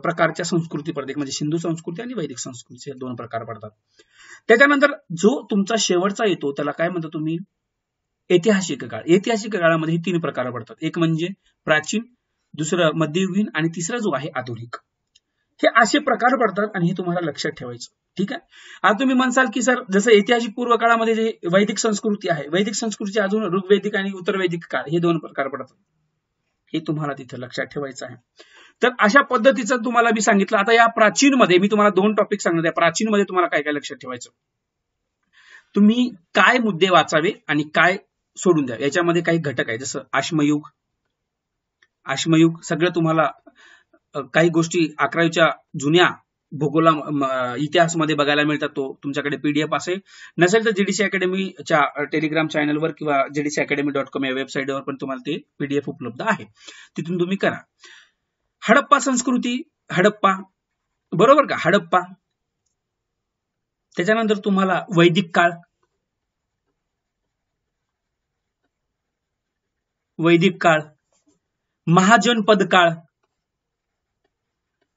प्रकारच्या संस्कृती पडतात, म्हणजे सिंधू संस्कृती आणि वैदिक संस्कृती, हे 2 प्रकार पडतात. त्याच्यानंतर जो तुमचा शेवटचा येतो त्याला काय म्हणता तुम्ही? ऐतिहासिक काळ. ऐतिहासिक काळामध्ये 3 प्रकार पडतात. एक म्हणजे प्राचीन, दुसरं मध्ययुगीन आणि तिसरा जो आहे आधुनिक. हे असे प्रकार पडतात आणि हे तुम्हाला लक्षात ठेवायचं. ठीक आहे. आता तुम्ही म्हणसाल की सर, जसं ऐतिहासिक पूर्व काळामध्ये जे वैदिक संस्कृती आहे, वैदिक संस्कृतीचे अजून ऋग्वैदिक आणि उत्तरवैदिक काळ, हे 2 प्रकार पडतात. हे तुम्हाला तिथे लक्षात ठेवायचं आहे. तर अशा पद्धतीचं तुम्हाला मी सांगितलं. आता या प्राचीन मध्ये मी तुम्हाला 2 टॉपिक सांगणार आहे. प्राचीन मध्ये तुम्हाला काय काय लक्षात ठेवायचं, तुम्ही काय मुद्दे वाचावे आणि काय सोडून द्या, याच्यामध्ये काही घटक आहे. जसं आश्मयुग सगळं तुम्हाला काही गोष्टी 11वीच्या जुन्या भूगोला इतिहासमध्ये बघायला मिळतात. तो तुमच्याकडे पीडीएफ असेल, नसेल तर जीडीसी अकॅडमीच्या टेलिग्राम चॅनलवर किंवा jdcacademy.com या वेबसाईटवर पण तुम्हाला ते पीडीएफ उपलब्ध आहे, तिथून तुम्ही करा. हडप्पा संस्कृती, हडप्पा, बरोबर का? हडप्पा. त्याच्यानंतर तुम्हाला वैदिक काळ,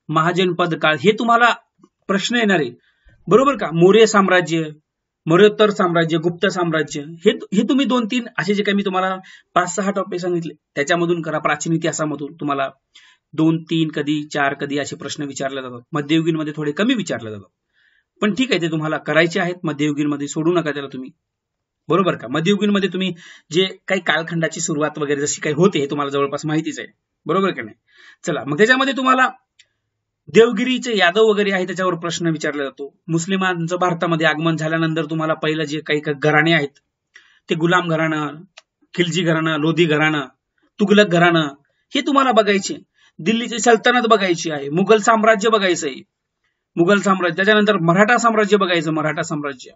महाजनपद काळ, हे तुम्हाला प्रश्न येणार आहे, बरोबर का? मौर्य साम्राज्य, मौर्योत्तर साम्राज्य, गुप्त साम्राज्य, हे तुम्ही 2-3 असे जे काही मी तुम्हाला 5-6 टॉपिक सांगितले त्याच्यामधून करा. प्राचीन इतिहासामधून तुम्हाला 2-3 कधी 4 कधी असे प्रश्न विचारले जातात. मध्ययुगीन मध्ये थोडे कमी विचारले जातात, पण ठीक आहे, ते तुम्हाला करायचे आहेत. मध्ययुगीन मध्ये सोडू नका त्याला तुम्ही. बरोबर का? मध्ययुगीनमध्ये तुम्ही जे काही कालखंडाची सुरुवात वगैरे जशी काही होते हे तुम्हाला जवळपास माहितीच आहे, बरोबर की नाही? चला, मग त्याच्यामध्ये तुम्हाला देवगिरीचे यादव वगैरे आहे त्याच्यावर प्रश्न विचारला जातो. मुस्लिमांचं भारतामध्ये आगमन झाल्यानंतर तुम्हाला पहिलं जे काही घराणे आहेत ते गुलाम घराणं, खिलजी घराणं, लोधी घराणं, तुगलक घराणं हे तुम्हाला बघायचे. दिल्लीची सल्तनत बघायची आहे, मुघल साम्राज्य बघायचं आहे, मुघल साम्राज्य, त्याच्यानंतर मराठा साम्राज्य बघायचं, मराठा साम्राज्य,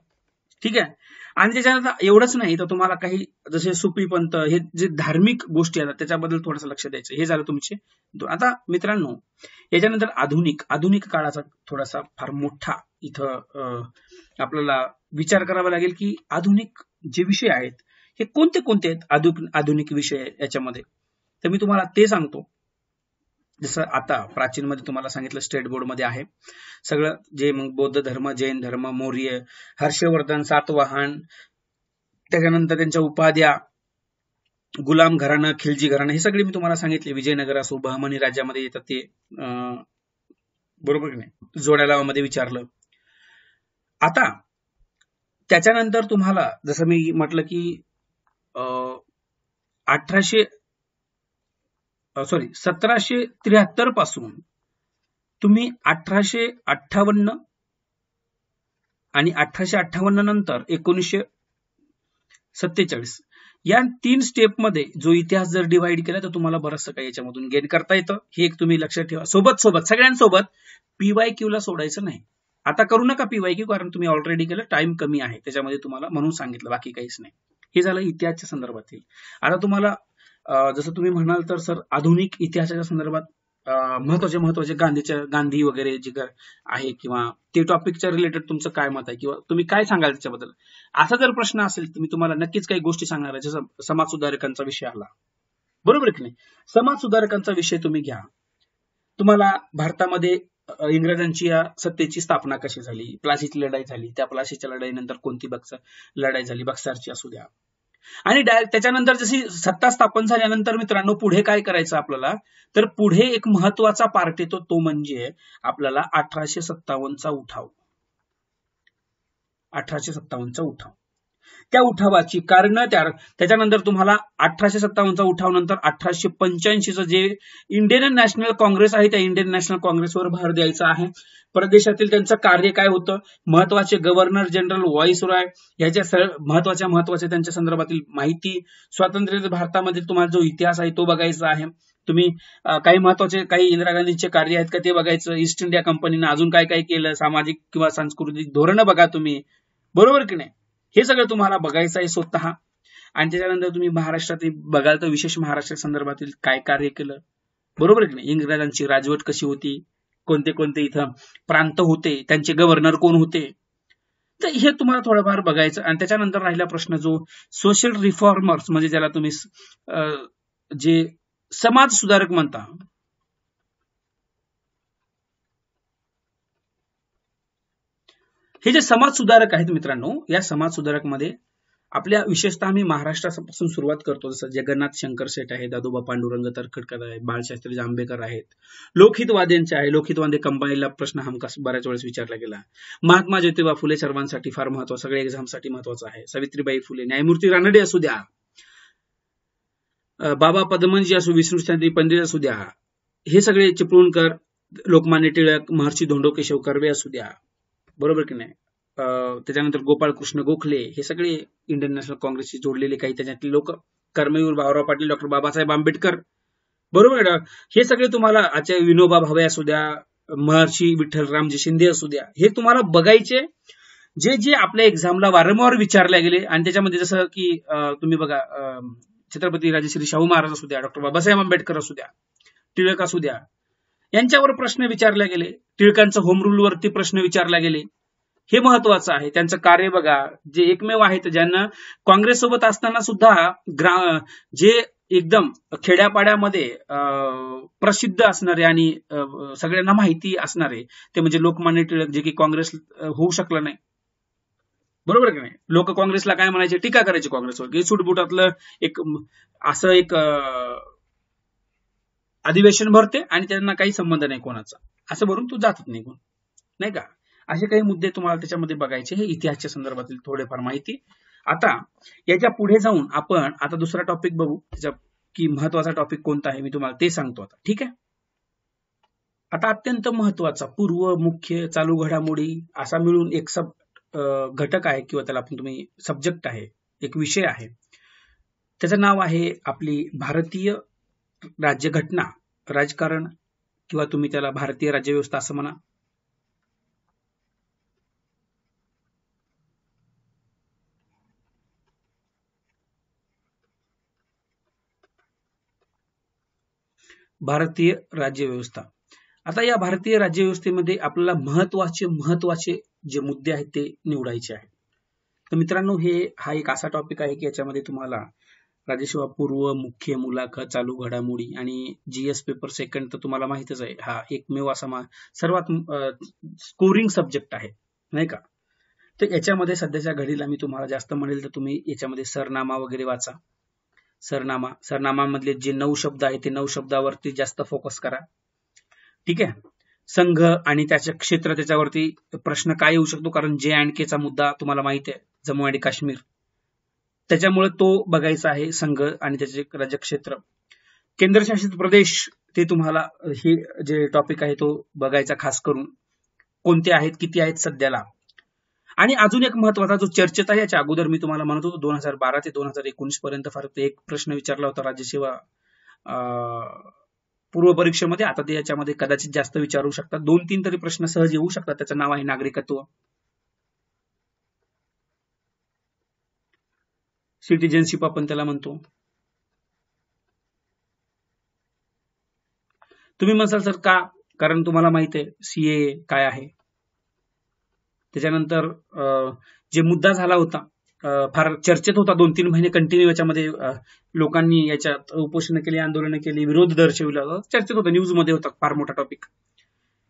ठीक आहे. आणि त्याच्यानंतर एवढंच नाही तर तुम्हाला काही जसे सुफी पंथ हे जे धार्मिक गोष्टी आहेत त्याच्याबद्दल थोडंसं लक्ष द्यायचं. हे झालं तुमचे आता मित्रांनो. याच्यानंतर आधुनिक काळाचा थोडासा फार मोठा इथं आपल्याला विचार करावा लागेल की आधुनिक जे विषय आहेत हे कोणते कोणते आहेत आधुनिक विषय याच्यामध्ये. तर मी तुम्हाला ते सांगतो. जसं आता प्राचीन मध्ये तुम्हाला सांगितलं स्टेट बोर्ड मध्ये आहे सगळं जे, मग बौद्ध धर्म, जैन धर्म, मौर्य, हर्षवर्धन, सातवाहन, त्याच्यानंतर त्यांच्या उपाध्या, गुलाम घराणं, खिलजी घराणं हे सगळे मी तुम्हाला सांगितले. विजयनगर असो, बहमनी राज्यामध्ये येतात ते, बरोबर की नाही? जोड्यालावामध्ये विचारलं. आता त्याच्यानंतर तुम्हाला जसं मी म्हटलं की 1773 पासून तुम्ही 1858 आणि 1858 नंतर 1947 या 3 स्टेपमध्ये जो इतिहास जर डिवाइड केला तर तुम्हाला बरंचसं काही याच्यामधून गेन करता येतं. हे एक तुम्ही लक्षात ठेवा. सोबत सगळ्यांसोबत PYQ ला सोडायचं नाही. आता करू नका PYQ, कारण तुम्ही ऑलरेडी केलं, टाइम कमी आहे त्याच्यामध्ये तुम्हाला, म्हणून सांगितलं, बाकी काहीच नाही. हे झालं इतिहासच्या संदर्भातील. आता तुम्हाला जसं तुम्ही म्हणाल तर सर आधुनिक इतिहासाच्या संदर्भात महत्वाचे गांधी वगैरे जे आहे किंवा ते टॉपिकच्या रिलेटेड तुमचं काय मत आहे किंवा तुम्ही काय सांगाल त्याच्याबद्दल, असा जर प्रश्न असेल तर मी तुम्हाला नक्कीच काही गोष्टी सांगणार आहे. जसं समाज सुधारकांचा विषय आला, बरोबर की नाही? समाज सुधारकांचा विषय तुम्ही घ्या. तुम्हाला भारतामध्ये इंग्रजांची या सत्तेची स्थापना कशी झाली, प्लासीची लढाई झाली, त्या प्लासीच्या लढाईनंतर कोणती लढाई झाली, बक्सरची असू द्या. आणि त्याच्यानंतर जशी सत्ता स्थापन झाल्यानंतर मित्रांनो पुढे काय करायचं आपल्याला, तर पुढे एक महत्वाचा पार्ट येतो, तो म्हणजे आपल्याला 1857चा उठाव. 1857चा उठाव, त्या उठावाची कारण, त्याच्यानंतर तुम्हाला 1857चा उठाव नंतर 1885चं जे इंडियन नॅशनल काँग्रेस आहे त्या इंडियन नॅशनल काँग्रेसवर भर द्यायचा आहे. प्रदेशातील त्यांचं कार्य काय होतं, महत्वाचे गव्हर्नर जनरल, व्हाईसरॉय ह्याच्या महत्वाच्या त्यांच्या संदर्भातील माहिती, स्वातंत्र्य भारतामध्ये तुम्हाला जो इतिहास आहे तो बघायचा आहे. तुम्ही काही महत्वाचे काही इंदिरा गांधींचे कार्य आहेत का ते बघायचं. ईस्ट इंडिया कंपनीनं अजून काय काय केलं, सामाजिक किंवा सांस्कृतिक धोरणं बघा तुम्ही, बरोबर की नाही? हे सगळं तुम्हाला बघायचं आहे स्वतः. आणि त्याच्यानंतर तुम्ही महाराष्ट्रात बघाल तर विशेष महाराष्ट्र संदर्भातील काय कार्य केलं, बरोबर की नाही? इंग्रजांची राजवट कशी होती, कोणते कोणते इथं प्रांत होते, त्यांचे गव्हर्नर कोण होते, तर हे तुम्हाला थोडंफार बघायचं. आणि त्याच्यानंतर राहिला प्रश्न जो सोशल रिफॉर्मर्स, म्हणजे ज्याला तुम्ही जे समाज सुधारक म्हणता, हे जे समाज सुधारक आहेत मित्रांनो, या समाज सुधारक मध्ये आपल्या विशेषतः आम्ही महाराष्ट्रापासून सुरुवात करतो. जसं जगन्नाथ शंकर शेठ आहे, दादोबा पांडुरंग तरखडकर आहे, बाळशास्त्री जांभेकर आहेत. लोकहितवाद्यांचे आहे, लोकहितवादी कंबाईनला प्रश्न हमखास बऱ्याच वेळेस विचारला गेला. महात्मा ज्योतिबा फुले सर्वांसाठी फार महत्वाचा, सगळ्या एक्झामसाठी महत्वाचा आहे. सावित्रीबाई फुले, न्यायमूर्ती रानडे असू द्या, बाबा पदमनजी असू, विष्णुशास्त्री पंडित असू द्या, हे सगळे, चिपळूणकर, लोकमान्य टिळक, महर्षी धोंडो केशव कर्वे असू द्या, बरोबर की नाही? त्याच्यानंतर गोपाळकृष्ण गोखले, हे सगळे इंडियन नॅशनल काँग्रेसशी जोडलेले काही त्याच्यातले लोक, कर्मवीर भाऊराव पाटील, डॉक्टर बाबासाहेब आंबेडकर, बरोबर. हे सगळे तुम्हाला, आचार्य विनोबा भावे असू द्या, महर्षी विठ्ठलरामजी शिंदे असू द्या, हे तुम्हाला बघायचे, जे जे आपल्या एक्झामला वारंवार विचारले गेले. आणि त्याच्यामध्ये जसं की तुम्ही बघा, छत्रपती राजश्री शाहू महाराज असू द्या, डॉक्टर बाबासाहेब आंबेडकर असू द्या, टिळक असू द्या, यांच्यावर प्रश्न विचारले गेले. टिळकांचं होम रूल वरती प्रश्न विचारले गेले, हे महत्वाचं आहे. त्यांचं कार्य बघा, जे एकमेव आहेत ज्यांना काँग्रेससोबत असताना सुद्धा जे एकदम खेड्यापाड्यामध्ये प्रसिद्ध असणारे आणि सगळ्यांना माहिती असणारे ते म्हणजे लोकमान्य टिळक, जे की काँग्रेस होऊ शकलं नाही, बरोबर की नाही? लोक काँग्रेसला काय म्हणायचे, टीका करायची काँग्रेसवर, की सुटबुटातलं एक असं एक अधिवेशन भरते आणि त्यांना काही संबंध नाही कोणाचा, असं भरून तू जातच निघून, नाही का? असे काही मुद्दे तुम्हाला त्याच्यामध्ये बघायचे. हे इतिहासच्या संदर्भातील थोडेफार माहिती. आता याच्या पुढे जाऊन आपण आता दुसरा टॉपिक बघू, त्याच्या की महत्वाचा टॉपिक कोणता आहे मी तुम्हाला ते सांगतो आता, ठीक आहे. आता अत्यंत महत्वाचा पूर्व, मुख्य, चालू घडामोडी असा मिळून एक घटक आहे किंवा त्याला आपण तुम्ही सब्जेक्ट आहे, एक विषय आहे. त्याचं नाव आहे आपली भारतीय राज्यघटना, राजकारण किंवा तुम्ही त्याला भारतीय राज्यव्यवस्था असं म्हणा. भारतीय राज्यव्यवस्था. आता या भारतीय राज्यव्यवस्थेमध्ये आपल्याला महत्वाचे जे मुद्दे आहेत ते निवडायचे आहेत. तर मित्रांनो, हा एक असा टॉपिक आहे की याच्यामध्ये तुम्हाला राज्यसेवा पूर्व, मुख्य, मुलाखत, चालू घडामोडी आणि जीएस पेपर सेकंड तर तुम्हाला माहितच आहे, हा एकमेव असा सर्वात स्कोरिंग सब्जेक्ट आहे, नाही का. तर याच्यामध्ये सध्याच्या घडीला मी तुम्हाला जास्त म्हणेल तर तुम्ही याच्यामध्ये सरनामा वगैरे वाचा. सरनामामधले जे 9 शब्द आहेत ते 9 शब्दावरती जास्त फोकस करा, ठीक आहे. संघ आणि त्याचे क्षेत्र, त्याच्यावरती प्रश्न काय येऊ शकतो, कारण JNK चा मुद्दा तुम्हाला माहिती आहे, जम्मू आणि काश्मीर, त्याच्यामुळे तो बघायचा आहे. संघ आणि त्याचे राज्यक्षेत्र. केंद्रशासित प्रदेश, ते तुम्हाला हे जे टॉपिक आहे तो बघायचा, खास करून कोणते आहेत, किती आहेत सध्याला. आणि अजून एक महत्वाचा जो चर्चेत आहे, याच्या अगोदर मी तुम्हाला म्हणत होतो 2012 ते 2019 पर्यंत फक्त एक प्रश्न विचारला होता राज्यसेवा पूर्व परीक्षेमध्ये. आता ते याच्यामध्ये कदाचित जास्त विचारू शकतात, 2-3 तरी प्रश्न सहज येऊ शकतात. त्याचं नाव आहे नागरिकत्व, सिटिझनशिप आपण त्याला म्हणतो. तुम्ही म्हणसाल सर का, कारण तुम्हाला माहित आहे CAA काय आहे. त्याच्यानंतर जे मुद्दा झाला होता, फार चर्चेत होता, 2-3 महिने कंटिन्यू याच्यामध्ये लोकांनी याच्यात उपोषण केली, आंदोलन केली, विरोध दर्शविला, चर्चेत होता, न्यूज मध्ये होता, फार मोठा टॉपिक.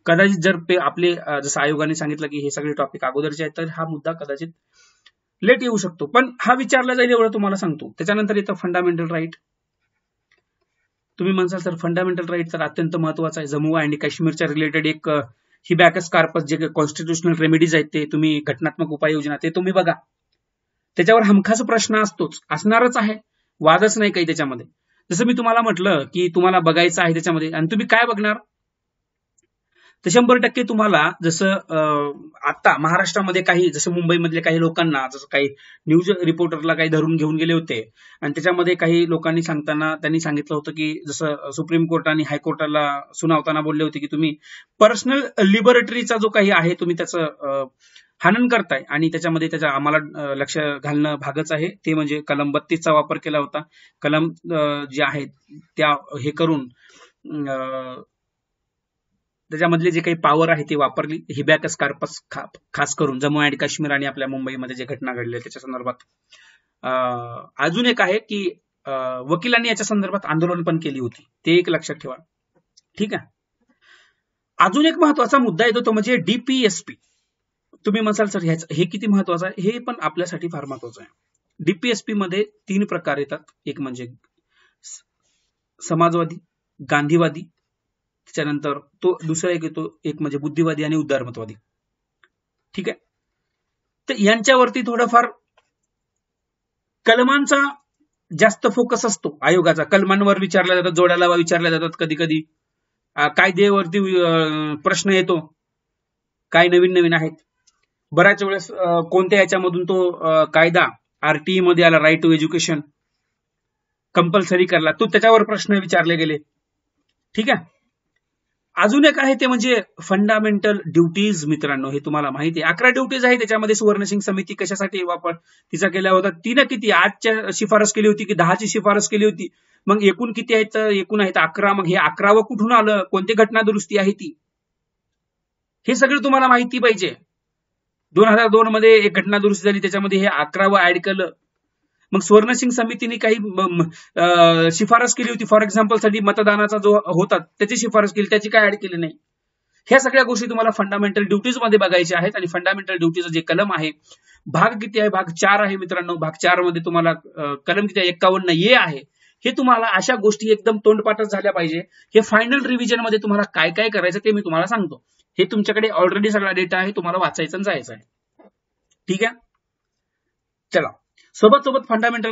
कदाचित जर आपले जसं आयोगाने सांगितलं की हे सगळे टॉपिक अगोदरचे आहेत, तर हा मुद्दा कदाचित लेट येऊ शकतो, पण हा विचारला जाईल एवढं तुम्हाला सांगतो. त्याच्यानंतर येतं फंडामेंटल राईट. तुम्ही म्हणसाल सर फंडामेंटल राईट तर अत्यंत महत्वाचा आहे. जम्मू आणि काश्मीरच्या रिलेटेड एक हिबॅकस कार्पस जे कॉन्स्टिट्युशनल रेमेडीज आहेत ते तुम्ही, घटनात्मक उपाययोजना ते तुम्ही बघा. त्याच्यावर हमखास प्रश्न असणारच आहे, वादच नाही काही त्याच्यामध्ये. जसं मी तुम्हाला म्हटलं की तुम्हाला बघायचं आहे त्याच्यामध्ये, आणि तुम्ही काय बघणार तर 100% तुम्हाला, जसं आता महाराष्ट्रामध्ये काही, जसं मुंबईमधले काही लोकांना, जसं काही न्यूज रिपोर्टरला काही धरून घेऊन गेले होते, आणि त्याच्यामध्ये काही लोकांनी त्यांनी सांगितलं होतं की जसं सुप्रीम कोर्ट आणि हायकोर्टाला सुनावताना बोलले होते की तुम्ही पर्सनल लिबर्टरीचा जो काही आहे तुम्ही त्याचं हनन करताय, आणि त्याच्यामध्ये त्याच्या आम्हाला लक्ष घालणं भागच आहे. ते म्हणजे कलम 32चा वापर केला होता. कलम जे आहेत त्या हे करून त्याच्यामधले जे काही पॉवर आहे ते वापरली. हिबॅकस कार्पस खास करून जम्मू आणि काश्मीर आणि आपल्या मुंबईमध्ये जे घटना घडल्या त्याच्या संदर्भात. अजून एक आहे की वकिलांनी याच्या संदर्भात आंदोलन पण केली होती, ते एक लक्षात ठेवा, ठीक आहे. अजून एक महत्वाचा मुद्दा येतो तो म्हणजे DPSP. तुम्ही म्हणसाल सर हे किती महत्वाचं आहे, हे पण आपल्यासाठी फार महत्वाचं आहे. DPSP मध्ये 3 प्रकार येतात, एक म्हणजे समाजवादी, गांधीवादी, त्याच्यानंतर तो दुसरा एक येतो, एक म्हणजे बुद्धिवादी आणि उदारमतवादी, ठीक आहे. तर यांच्यावरती थोडंफार कलमांचा जास्त फोकस असतो आयोगाचा. कलमांवर विचारल्या जातात, जोड्याला विचारल्या जातात, कधी कधी कायद्यावरती प्रश्न येतो, काय नवीन आहेत. बऱ्याच वेळेस कोणत्या याच्यामधून तो कायदा RTE मध्ये आला, राईट टू एज्युकेशन कंपल्सरी करला, तो त्याच्यावर प्रश्न विचारले गेले, ठीक आहे. अजून एक आहे ते म्हणजे फंडामेंटल ड्युटीज. मित्रांनो, हे तुम्हाला माहिती आहे 11 ड्युटीज आहे. त्याच्यामध्ये सुवर्णसिंग समिती कशासाठी तिचा केला होता, 3 किती 8च्या शिफारस केली होती की 10ची शिफारस केली होती. मग एकूण किती आहेत, एकूण आहेत 11. मग हे 11वं कुठून आलं, कोणती घटना दुरुस्ती आहे ती, हे सगळं तुम्हाला माहिती पाहिजे. 2002 मध्ये एक घटना दुरुस्ती झाली, त्याच्यामध्ये हे 11वं ऍड केलं. मग सुवर्णसिंग समितीने काही शिफारस केली होती, फॉर एक्झाम्पल साठी मतदानाचा जो होता त्याची शिफारस केली, त्याची काय ऍड केली नाही. ह्या सगळ्या गोष्टी तुम्हाला फंडामेंटल ड्युटीज मध्ये बघायच्या आहेत. आणि फंडामेंटल ड्युटीचं जे कलम आहे, भाग किती आहे, भाग 4 आहे मित्रांनो. भाग 4 मध्ये तुम्हाला कलम किती आहे, 51 ये आहे. हे तुम्हाला अशा गोष्टी एकदम तोंडपाठच झाल्या पाहिजे. हे फायनल रिव्हिजन मध्ये तुम्हाला काय काय करायचं ते मी तुम्हाला सांगतो. हे तुमच्याकडे ऑलरेडी सगळा डेटा आहे, तुम्हाला वाचायचा आणि जायचा आहे, ठीक आहे. चला, सोबत सोबत फंडामेंटल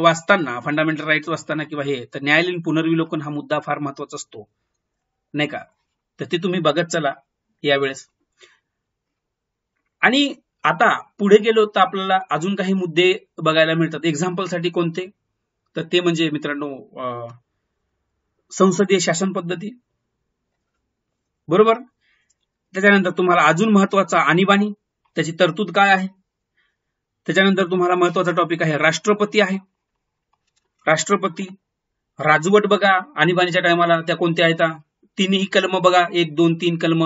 वाचताना, फंडामेंटल राईट्स वाचताना किंवा हे, तर न्यायालयीन पुनर्विलोकन हा मुद्दा फार महत्वाचा असतो, नाही का? तर ते तुम्ही बघत चला यावेळेस. आणि आता पुढे गेलो तर आपल्याला अजून काही मुद्दे बघायला मिळतात. एक्झाम्पलसाठी कोणते? तर ते म्हणजे मित्रांनो संसदीय शासन पद्धती, बरोबर. त्याच्यानंतर तुम्हाला अजून महत्वाचा आणीबाणी, त्याची तरतूद काय आहे. त्याच्यानंतर तुम्हाला महत्वाचा टॉपिक आहे राष्ट्रपती आहे. राष्ट्रपती, राजवट बघा आणीबाणीच्या टायमाला त्या कोणत्या आहेत, तिन्ही कलम बघा, 1, 2, 3 कलम.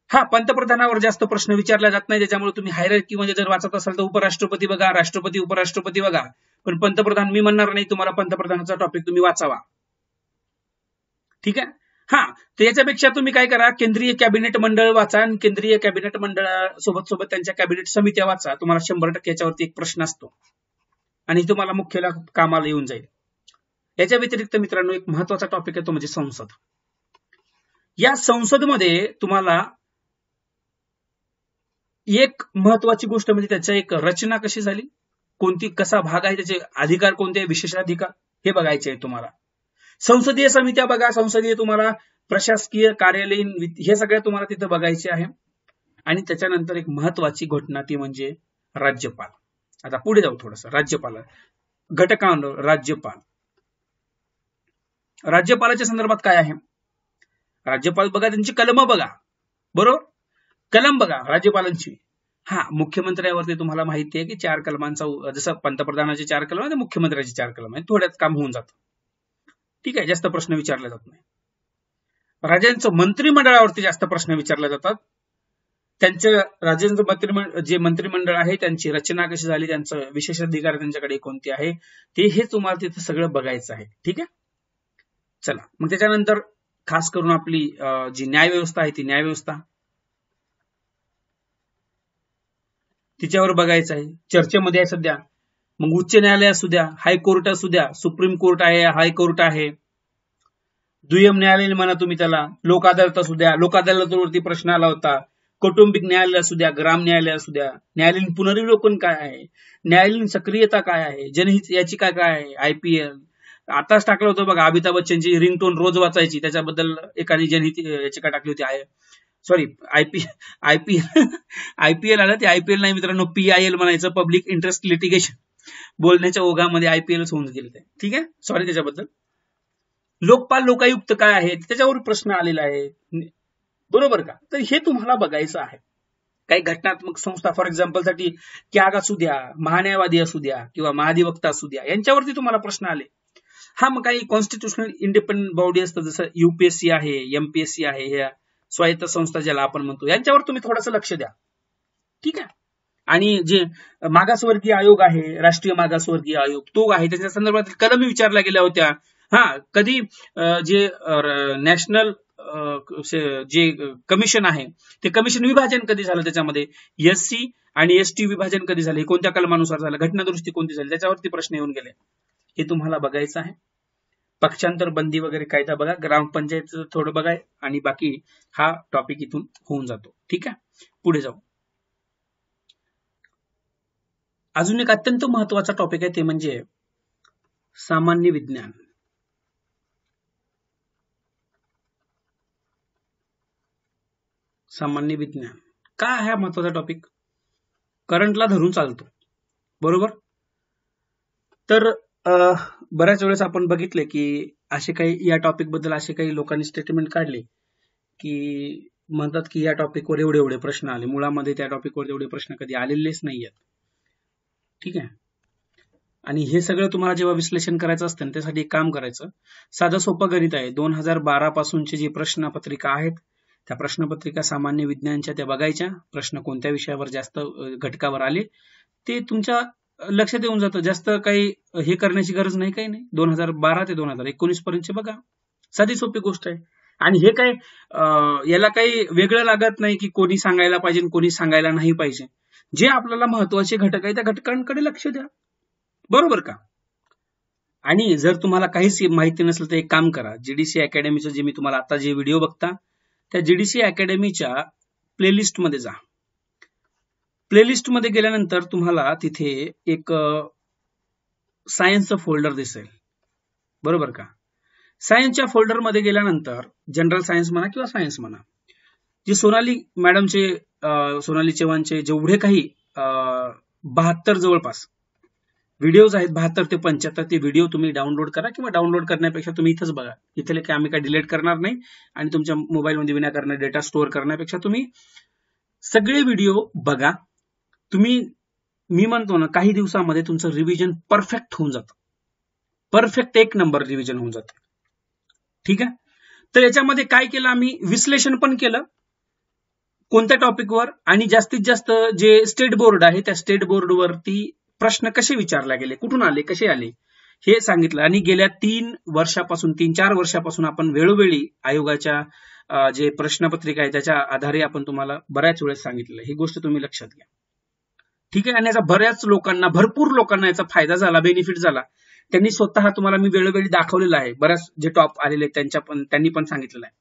हा, पंतप्रधानावर जास्त प्रश्न विचारला जात नाही, त्याच्यामुळे तुम्ही हायरार्की म्हणजे जर वाचत असाल तर उपराष्ट्रपती बघा, राष्ट्रपती, उपराष्ट्रपती बघा. पण पंतप्रधान मी म्हणणार नाही तुम्हाला पंतप्रधानाचा टॉपिक तुम्ही वाचावा, ठीक आहे. हा, तर याच्यापेक्षा तुम्ही काय करा, केंद्रीय कॅबिनेट मंडळ वाचा आणि केंद्रीय कॅबिनेट मंडळासोबत सोबत त्यांच्या कॅबिनेट समित्या वाचा. तुम्हाला 100% याच्यावरती एक प्रश्न असतो आणि तुम्हाला मुख्य कामाला येऊन जाईल. याच्या व्यतिरिक्त मित्रांनो एक महत्वाचा टॉपिक आहे तो म्हणजे संसद. या संसदमध्ये तुम्हाला एक महत्वाची गोष्ट म्हणजे त्याच्या एक रचना कशी झाली, कोणती, कसा भाग आहे, त्याचे अधिकार कोणते, विशेषाधिकार, हे बघायचे आहे तुम्हाला. संसदीय समित्या बघा, संसदीय तुम्हाला प्रशासकीय, कार्यालयीन, हे सगळं तुम्हाला तिथं बघायचे आहे. आणि त्याच्यानंतर एक महत्वाची घटना ती म्हणजे राज्यपाल. आता पुढे जाऊ थोडंसं. राज्यपाल, घटकांड, राज्यपाल. राज्यपालाच्या संदर्भात काय आहे, राज्यपाल बघा, त्यांची कलम बघा, बरोबर, कलम बघा राज्यपालांची. हा, मुख्यमंत्र्यावरती तुम्हाला माहिती आहे की 4 कलमांचा, जसं पंतप्रधानाचे 4 कलम आहे, मुख्यमंत्र्याचे 4 कलम आहे, थोड्यात काम होऊन जातं, ठीक आहे, जास्त प्रश्न विचारले जात नाही. राज्यांचं मंत्रिमंडळावरती जास्त प्रश्न विचारले जातात. त्यांचे राज्यांचं जे मंत्रिमंडळ आहे त्यांची रचना कशी झाली, त्यांचं विशेषाधिकार त्यांच्याकडे कोणते आहे, ते हे तुम्हाला तिथे सगळं बघायचं आहे, ठीक आहे. चला, मग त्याच्यानंतर खास करून आपली जी न्यायव्यवस्था आहे ती न्यायव्यवस्था, तिच्यावर बघायचं आहे, चर्चेमध्ये आहे सध्या. मग उच्च न्यायालय असू द्या, हायकोर्ट असू द्या, सुप्रीम कोर्ट आहे, हायकोर्ट आहे, दुय्यम न्यायालय म्हणा तुम्ही त्याला, लोक अदालत असू द्या, लोक अदालतीवरती प्रश्न आला होता, कौटुंबिक न्यायालय असू द्या, ग्राम न्यायालय असू द्या, न्यायालयीन पुनर्विलोकन काय आहे, न्यायालयीन सक्रियता काय आहे, जनहित याचिका काय आहे, IPL. आताच टाकलं होतं बघा, अमिताभ बच्चनची रिंगटोन रोज वाचायची, त्याच्याबद्दल एकाने जनहित याचिका टाकली होती. सॉरी, IPL आलं, ते IPL नाही मित्रांनो, PIL म्हणायचं, पब्लिक इंटरेस्ट लिटिगेशन. बोलण्याच्या ओघामध्ये IPLच होऊन गेलं ते, ठीक आहे, सॉरी त्याच्याबद्दल. लोकपाल, लोकायुक्त काय आहे, त्याच्यावर प्रश्न आलेला आहे, बरोबर का. तर हे तुम्हाला बघायचं आहे. काही घटनात्मक संस्था, फॉर एक्झाम्पल साठी कॅग असू द्या, महान्यायवादी असू द्या किंवा महाधिवक्ता असू द्या, यांच्यावरती तुम्हाला प्रश्न आले. हा, मग काही कॉन्स्टिट्युशनल इंडिपेंडंट बॉडी असतं, जसं UPSC आहे, MPSC आहे, ह्या स्वायत्त संस्था ज्याला आपण म्हणतो, यांच्यावर तुम्ही थोडंसं लक्ष द्या, ठीक आहे. आणि जे मागासवर्गीय आयोग आहे, राष्ट्रीय मागासवर्गीय आयोग, तो आहे, त्याच्या संदर्भात कलमी विचारल्या गेल्या होत्या. हा, कधी जे नॅशनल जे कमिशन आहे ते कमिशन विभाजन कधी झालं, त्याच्यामध्ये SC आणि ST विभाजन कधी झालं, कोणत्या कलमानुसार झालं, घटनादुरुस्ती कोणती झाली, त्याच्यावरती प्रश्न येऊन गेले, हे तुम्हाला बघायचं आहे. पक्षांतर बंदी वगैरे कायदा बघा, ग्रामपंचायतचं थोडं बघा, आणि बाकी हा टॉपिक इथून होऊन जातो, ठीक आहे. पुढे जाऊ. अजून एक अत्यंत महत्वाचा टॉपिक आहे ते म्हणजे सामान्य विज्ञान. सामान्य विज्ञान काय आहे महत्वाचा टॉपिक, करंटला धरून चालतो, बरोबर. तर बऱ्याच वेळेस आपण बघितले की असे काही या टॉपिक बद्दल असे काही लोकांनी स्टेटमेंट काढले की म्हणतात की या टॉपिकवर एवढे एवढे प्रश्न आले, मुळामध्ये त्या टॉपिकवर एवढे प्रश्न कधी आलेलेच नाहीयेत, ठीक आहे. आणि हे सगळं तुम्हाला जेव्हा विश्लेषण करायचं असतं त्यासाठी एक काम करायचं, साधं सोपं गणित आहे. 2012 पासूनचे जी प्रश्नपत्रिका आहेत त्या प्रश्नपत्रिका सामान्य विज्ञानच्या त्या बघायच्या, प्रश्न कोणत्या विषयावर जास्त घटकावर आले ते तुमच्या लक्षात येऊन जातं. जास्त काही हे करण्याची गरज नाही, काही नाही. 2012 ते 2019 पर्यंतचे बघा, साधी सोपी गोष्ट आहे. आणि हे काय याला काही वेगळं लागत नाही की कोणी सांगायला पाहिजे कोणी सांगायला नाही पाहिजे. जे आपल्याला महत्वाचे घटक आहे त्या घटकांकडे लक्ष द्या, बरोबर का. आणि जर तुम्हाला काहीच माहिती नसेल तर एक काम करा, GDC अकॅडमीचं जे मी तुम्हाला आता जे व्हिडिओ बघता त्या GDC अकॅडमीच्या प्लेलिस्ट मध्ये जा. प्लेलिस्ट मध्ये गेल्यानंतर तुम्हाला तिथे एक सायन्सचं फोल्डर दिसेल, बरोबर का? सायन्सच्या फोल्डरमध्ये गेल्यानंतर जनरल सायन्स म्हणा किंवा सायन्स म्हणा, जे सोनाली मॅडमचे सोनाली चव्हाणचे जेवढे काही 72 जवळपास व्हिडिओज आहेत, 72 ते 75, ते व्हिडिओ तुम्ही डाउनलोड करा किंवा डाउनलोड करण्यापेक्षा तुम्ही इथंच बघा. इथले की आम्ही काय डिलीट करणार नाही आणि तुमच्या मोबाईलमध्ये विनाकारण डेटा स्टोअर करण्यापेक्षा तुम्ही सगळे व्हिडिओ बघा. तुम्ही, मी म्हणतो ना, काही दिवसामध्ये तुमचं रिव्हिजन परफेक्ट होऊन जातं. परफेक्ट एक नंबर रिव्हिजन होऊन जातं. ठीक आहे. तर याच्यामध्ये काय केलं आम्ही, विश्लेषण पण केलं कोणत्या टॉपिकवर, आणि जास्तीत जास्त जे स्टेट बोर्ड आहे त्या स्टेट बोर्डवरती प्रश्न कसे विचारले गेले, कुठून आले, कसे आले हे सांगितलं. आणि गेल्या 3-4 वर्षापासून आपण वेळोवेळी आयोगाच्या जे प्रश्नपत्रिका आहे त्याच्या आधारे आपण तुम्हाला बऱ्याच वेळेस सांगितलं. ही गोष्ट तुम्ही लक्षात घ्या. ठीक आहे. आणि याचा बऱ्याच लोकांना, भरपूर लोकांना याचा फायदा झाला, बेनिफिट झाला. त्यांनी स्वतः तुम्हाला मी वेळोवेळी दाखवलेलं आहे. बऱ्याच जे टॉप आलेले त्यांनी पण सांगितलेलं आहे.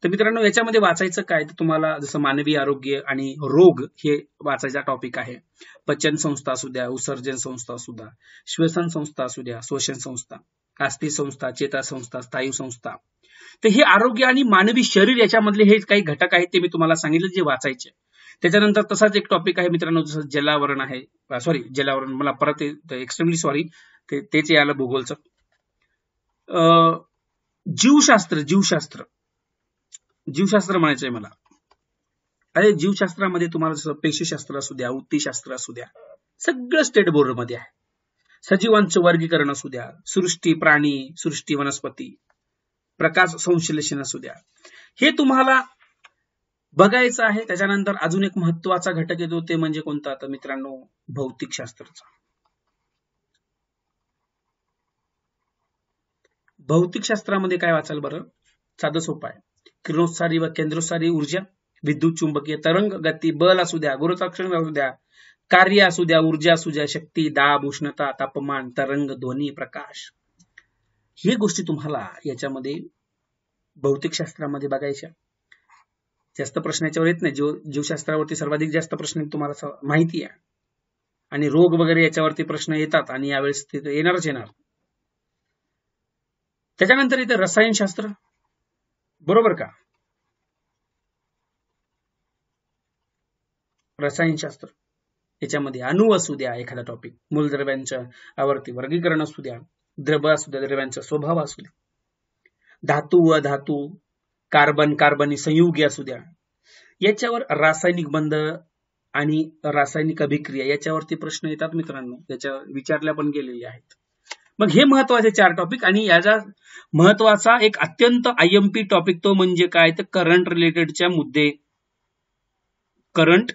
तर मित्रांनो, याच्यामध्ये वाचायचं काय, तर तुम्हाला जसं मानवी आरोग्य आणि रोग हे वाचायचा टॉपिक आहे. पचन संस्था असू द्या, उत्सर्जन संस्था असू द्या, श्वसन संस्था असू द्या, श्वसन संस्था, अस्थि संस्था, चेता संस्था, स्नायू संस्था. तर हे आरोग्य आणि मानवी शरीर याच्यामधले हे काही घटक आहेत ते मी तुम्हाला सांगितले जे वाचायचे. त्याच्यानंतर तसाच एक टॉपिक आहे मित्रांनो, जसं जलावरण आहे, जलावरण, मला परत एक्स्ट्रीमली सॉरी, तेच याला भूगोलचं. जीवशास्त्र म्हणायचंय मला. अरे जीवशास्त्रामध्ये तुम्हाला जसं पेशीशास्त्र असू द्या, उत्तीशास्त्र असू द्या, सगळं स्टेट बोर्डमध्ये आहे. सजीवांचं वर्गीकरण असू द्या, सृष्टी प्राणी, सृष्टी वनस्पती, प्रकाश संश्लेषण असू द्या, हे तुम्हाला बघायचं आहे. त्याच्यानंतर अजून एक महत्वाचा घटक येतो, ते म्हणजे कोणता, तर मित्रांनो भौतिकशास्त्राचा. भौतिकशास्त्रामध्ये काय वाचाल बरं, साधं सोपं आहे. किरणोत्सारी व केंद्रोत्सारी ऊर्जा, विद्युत चुंबकीय तरंग, गती, बल असू द्या, गुरुत्वाकर्षण असू द्या, कार्य असू द्या, ऊर्जा असू द्या, शक्ती, दाब, उष्णता, तापमान, तरंग, ध्वनी, प्रकाश, हे गोष्टी तुम्हाला याच्यामध्ये भौतिकशास्त्रामध्ये बघायच्या. जास्त प्रश्न याच्यावर येत नाही. जीवशास्त्रावरती सर्वाधिक जास्त प्रश्न तुम्हाला माहिती आहे, आणि रोग वगैरे याच्यावरती प्रश्न येतात, आणि यावेळेस ते येणारच येणार. त्याच्यानंतर इथे रसायनशास्त्र, बरोबर का? रसायनशास्त्र याच्यामध्ये अणु असू द्या, एखादा टॉपिक, मूलद्रव्यांच्या आवर्ती वर्गीकरण असू द्या, द्रव असू द्या, द्रव्यांचा स्वभाव असू द्या, धातू व धातू, कार्बन कार्बनी संयुगे असू द्या, याच्यावर रासायनिक बंध आणि रासायनिक अभिक्रिया याच्यावरती प्रश्न येतात मित्रांनो. त्याच्या विचारल्या पण गेलेल्या आहेत. मग हे महत्वाचे 4 टॉपिक. आणि याचा महत्वाचा एक अत्यंत आयएमपी टॉपिक तो म्हणजे काय, तर करंट रिलेटेडच्या मुद्दे. करंट,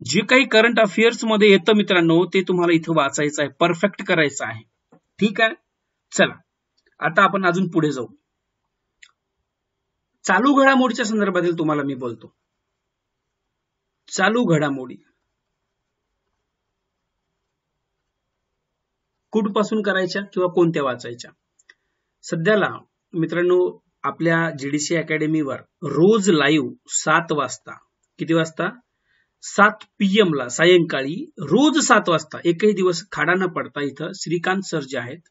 जे काही करंट अफेअर्स मध्ये येतं मित्रांनो, ते तुम्हाला इथं वाचायचं आहे, परफेक्ट करायचं आहे. ठीक आहे. चला आता आपण अजून पुढे जाऊ. चालू घडामोडीच्या संदर्भातील तुम्हाला मी बोलतो. चालू घडामोडी कुठपासून करायच्या किंवा कोणत्या वाचायच्या. सध्याला मित्रांनो आपल्या जीडीसी अकॅडमीवर रोज लाईव्ह 7 वाजता, किती वाजता, 7 PM ला, सायंकाळी रोज 7 वाजता, एकही दिवस खाडा न पडता, इथं श्रीकांत सर जे आहेत,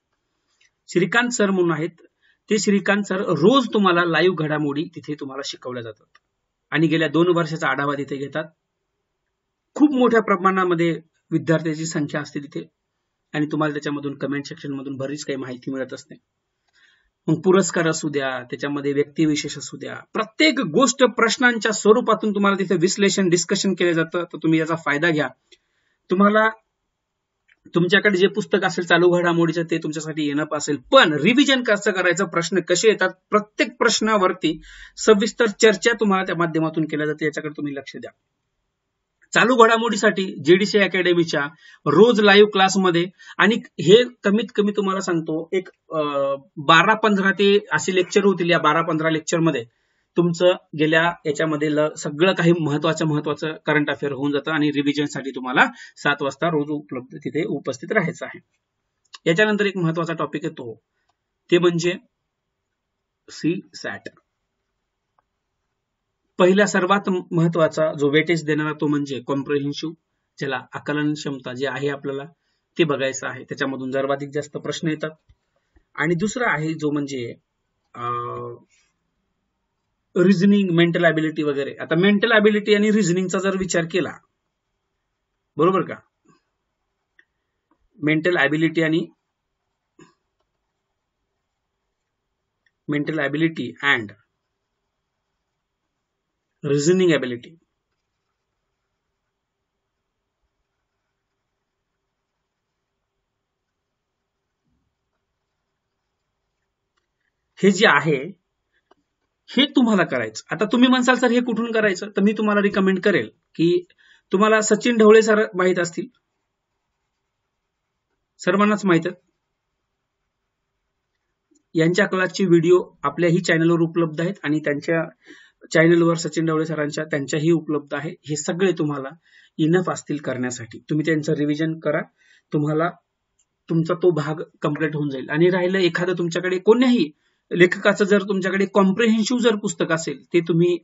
श्रीकांत सर म्हणून आहेत, ते श्रीकांत सर रोज तुम्हाला लाईव्ह घडामोडी तिथे तुम्हाला शिकवल्या जातात. आणि गेल्या 2 वर्षाचा आढावा तिथे घेतात. खूप मोठ्या प्रमाणामध्ये विद्यार्थ्यांची संख्या असते तिथे, आणि तुम्हाला त्याच्यामधून कमेंट सेक्शन मधून बरीच काही माहिती मिळत असते. मग पुरस्कार असू द्या, त्याच्यामध्ये व्यक्तिविशेष असू द्या, प्रत्येक गोष्ट प्रश्नांच्या स्वरूपातून तुम्हाला तिथे विश्लेषण, डिस्कशन केलं जातं. तर तुम्ही याचा फायदा घ्या. तुम्हाला तुमच्याकडे जे पुस्तक असेल चालू घडामोडीचं ते तुमच्यासाठी येणं असेल, पण रिव्हिजन कसं करायचं, प्रश्न कसे येतात, प्रत्येक प्रश्नावरती सविस्तर चर्चा तुम्हाला त्या माध्यमातून केल्या जाते. याच्याकडे तुम्ही लक्ष द्या. चालू घडामोडीसाठी जीडीसी अकॅडमीच्या रोज लाईव्ह क्लासमध्ये, आणि हे कमीत कमी तुम्हाला सांगतो एक 12-15 ते असे लेक्चर होतील. या 12-15 लेक्चरमध्ये तुमचं गेल्या याच्यामध्ये सगळं काही महत्वाचं करंट अफेअर होऊन जातं. आणि रिव्हिजनसाठी तुम्हाला 7 वाजता रोज तिथे उपस्थित राहायचं आहे. याच्यानंतर एक महत्वाचा टॉपिक येतो, ते म्हणजे सी सॅट, पहिला सर्वात महत्वाचा जो वेटेज देणारा तो म्हणजे कॉम्प्रिहेन्सिव्ह, ज्याला आकलन क्षमता जे आहे आपल्याला ते बघायचं आहे, त्याच्यामधून सर्वाधिक जास्त प्रश्न येतात. आणि दुसरा आहे जो म्हणजे रिझनिंग, मेंटल ॲबिलिटी वगैरे. आता मेंटल ॲबिलिटी आणि रिझनिंगचा जर विचार केला, बरोबर का, mental ability and reasoning ability, हे जे आहे हे तुम्हाला करायचं. आता तुम्ही म्हणसाल सर हे कुठून करायचं, तर मी तुम्हाला रिकमेंड करेल की तुम्हाला सचिन ढवळे सर माहित असतील, सर्वांनाच माहित आहेत. यांच्या क्लासचे व्हिडिओ आपल्याही चॅनलवर उपलब्ध आहेत आणि त्यांच्या चॅनलवर सचिन ढवळे सरांच्या त्यांच्याही उपलब्ध आहे. हे सगळे तुम्हाला इनफ असतील करण्यासाठी. तुम्ही त्यांचं रिव्हिजन करा, तुम्हाला तुमचा तो भाग कंप्लीट होऊन जाईल. आणि राहिलं एखादं तुमच्याकडे कोण्याही लेखकाचं जर तुमच्याकडे कॉम्प्रिहेन्सिव्ह जर पुस्तक असेल ते तुम्ही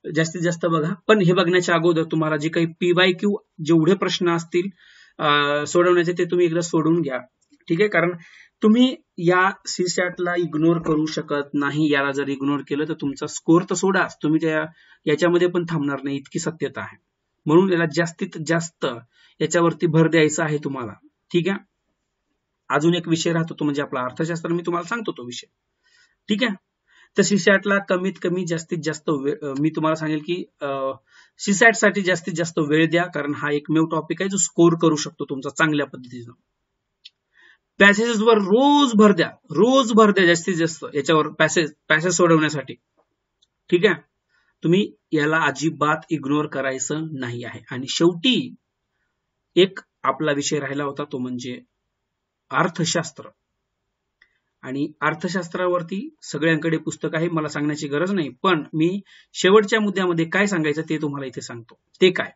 जास्तीत जास्त बघा. पण हे बघण्याच्या अगोदर तुम्हाला जे काही PYQ जेवढे प्रश्न असतील सोडवण्याचे ते तुम्ही एकदा सोडवून घ्या, ठीक आहे. कारण तुम्ही या सीसॅटला इग्नोर करू शकत नाही. याला जर इग्नोर केलं तर तुमचा स्कोर तर सोडाच, तुम्ही याच्यामध्ये पण थांबणार नाही इतकी सत्यता आहे. म्हणून याला जास्तीत जास्त याच्यावरती भर द्यायचा आहे तुम्हाला, ठीक आहे. अजून एक विषय राहतो तो म्हणजे आपला अर्थशास्त्र. मी तुम्हाला सांगतो तो विषय, ठीक आहे. तर सीसॅटला कमीत कमी जास्तीत जास्त मी तुम्हाला सांगेल की सीसॅट साठी जास्तीत जास्त वेळ द्या, कारण हा एकमेव टॉपिक आहे जो स्कोर करू शकतो तुमचा चांगल्या पद्धतीनं. पॅसेजेसवर रोज भर द्या जास्तीत जास्त याच्यावर पॅसेज सोडवण्यासाठी, ठीक आहे. तुम्ही याला अजिबात इग्नोर करायचं नाही आहे. आणि शेवटी एक आपला विषय राहिला होता तो म्हणजे अर्थशास्त्र. आणि अर्थशास्त्रावरती सगळ्यांकडे पुस्तक आहे, मला सांगण्याची गरज नाही. पण मी शेवटच्या मुद्द्यामध्ये काय सांगायचं ते तुम्हाला इथे सांगतो. ते काय,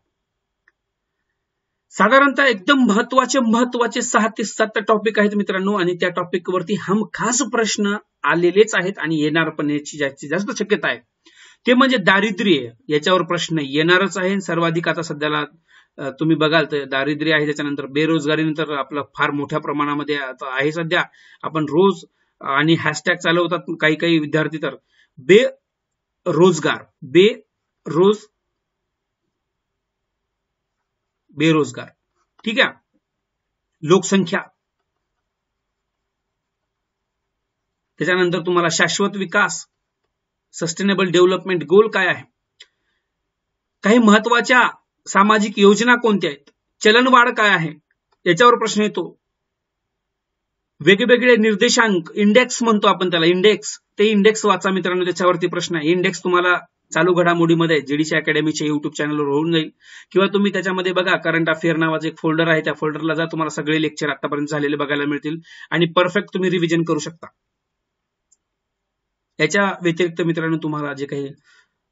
साधारणतः एकदम महत्वाचे 6 ते 7 टॉपिक आहेत मित्रांनो. आणि त्या टॉपिक वरती हमखास प्रश्न आलेलेच आहेत आणि येणार पण याची जास्तीत जास्त शक्यता आहे. ते म्हणजे दारिद्र्य, याच्यावर प्रश्न येणारच आहे. सर्वाधिक आता सध्याला तुम्ही बघाल तर दारिद्र्य आहे, त्याच्यानंतर बेरोजगारी नंतर आपलं फार मोठ्या प्रमाणामध्ये आहे सध्या. आपण रोज आणि हॅशटॅग चालवतात काही विद्यार्थी तर बेरोजगार, ठीक आहे. लोकसंख्या, त्याच्यानंतर तुम्हाला शाश्वत विकास, सस्टेनेबल डेव्हलपमेंट गोल काय आहे, काही महत्वाच्या सामाजिक योजना कोणत्या आहेत, चलनवाढ काय आहे याच्यावर प्रश्न येतो. वेगवेगळे निर्देशांक, इंडेक्स म्हणतो आपण त्याला, ते इंडेक्स वाचा मित्रांनो, त्याच्यावरती प्रश्न आहे. इंडेक्स तुम्हाला चालू घडामोडीमध्ये जीडीसी अकॅडमीच्या युट्यूब चॅनलवर होऊन जाईल, किंवा तुम्ही त्याच्यामध्ये बघा करंट अफेअर नावाचं एक फोल्डर आहे, त्या फोल्डरला जा, तुम्हाला सगळे लेक्चर आतापर्यंत झालेले बघायला मिळतील आणि परफेक्ट तुम्ही रिव्हिजन करू शकता. याच्या व्यतिरिक्त मित्रांनो तुम्हाला जे काही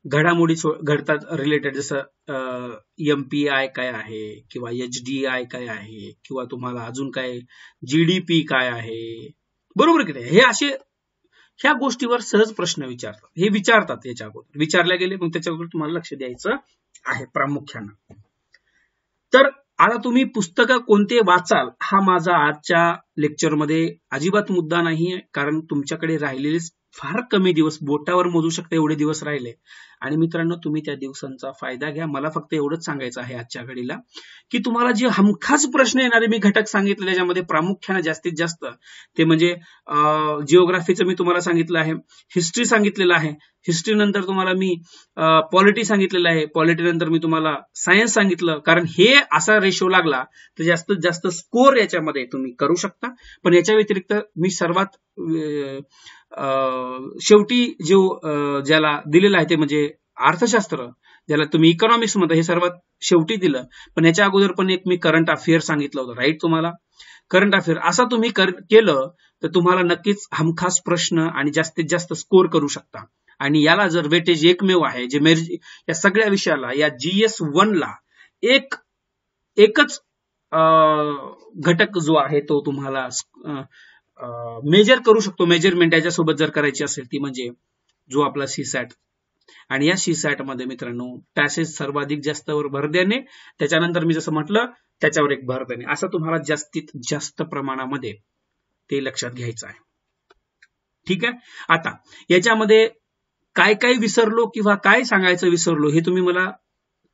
घडामोडी घडतात रिलेटेड, जसं MPI काय आहे किंवा HDI काय आहे किंवा तुम्हाला अजून काय GDP काय आहे, बरोबर की नाही, हे असे ह्या गोष्टीवर सहज प्रश्न विचारतात याच्या अगोदर विचारल्या गेले, मग त्याच्यावर तुम्हाला लक्ष द्यायचं आहे प्रामुख्यानं. तर आता तुम्ही पुस्तकं कोणते वाचाल हा माझा आजच्या लेक्चरमध्ये अजिबात मुद्दा नाही आहे, कारण तुमच्याकडे राहिलेले फार कमी दिवस, बोटावर मोजू शकता एवढे दिवस राहिले. आणि मित्रांनो तुम्ही त्या दिवसांचा फायदा घ्या. मला फक्त एवढंच सांगायचं आहे आजच्या घडीला की तुम्हाला जे हमखास प्रश्न येणारे मी घटक सांगितले त्याच्यामध्ये प्रामुख्याने जास्तीत जास्त ते म्हणजे जिओग्राफीचं मी तुम्हाला सांगितलं आहे, हिस्ट्री सांगितलेलं आहे, हिस्ट्री नंतर तुम्हाला मी पॉलिटी सांगितलेलं आहे, पॉलिटी नंतर मी तुम्हाला सायन्स सांगितलं, कारण हे असा रेशो लागला तर जास्तीत जास्त स्कोर याच्यामध्ये तुम्ही करू शकता. पण याच्या व्यतिरिक्त मी सर्वात शेवटी ज्याला दिलेलं आहे ते म्हणजे अर्थशास्त्र, ज्याला तुम्ही इकॉनॉमिक्स मध्ये हे सर्वात शेवटी दिलं. पण याच्या अगोदर पण एक मी करंट अफेअर सांगितलं होतं, राईट. तुम्हाला करंट अफेअर असं तुम्ही केलं तर तुम्हाला नक्कीच हमखास प्रश्न आणि जास्तीत जास्त स्कोर करू शकता. आणि याला जर वेटेज एकमेव आहे जे या सगळ्या विषयाला, या GS1 ला एकच घटक जो आहे तो तुम्हाला मेजर करू शकतो, मेजरमेंट याच्यासोबत जर करायची असेल ती म्हणजे जो आपला सीसॅट आणि या CSAT मध्ये मित्रांनो पॅसेज सर्वाधिक जास्तवर भर देणे, त्याच्यानंतर मी जसं म्हटलं त्याच्यावर एक भर देणे, असं तुम्हाला जास्तीत जास्त प्रमाणामध्ये ते लक्षात घ्यायचं आहे. ठीक आहे. आता याच्यामध्ये काय काय विसरलो किंवा काय सांगायचं विसरलो हे तुम्ही मला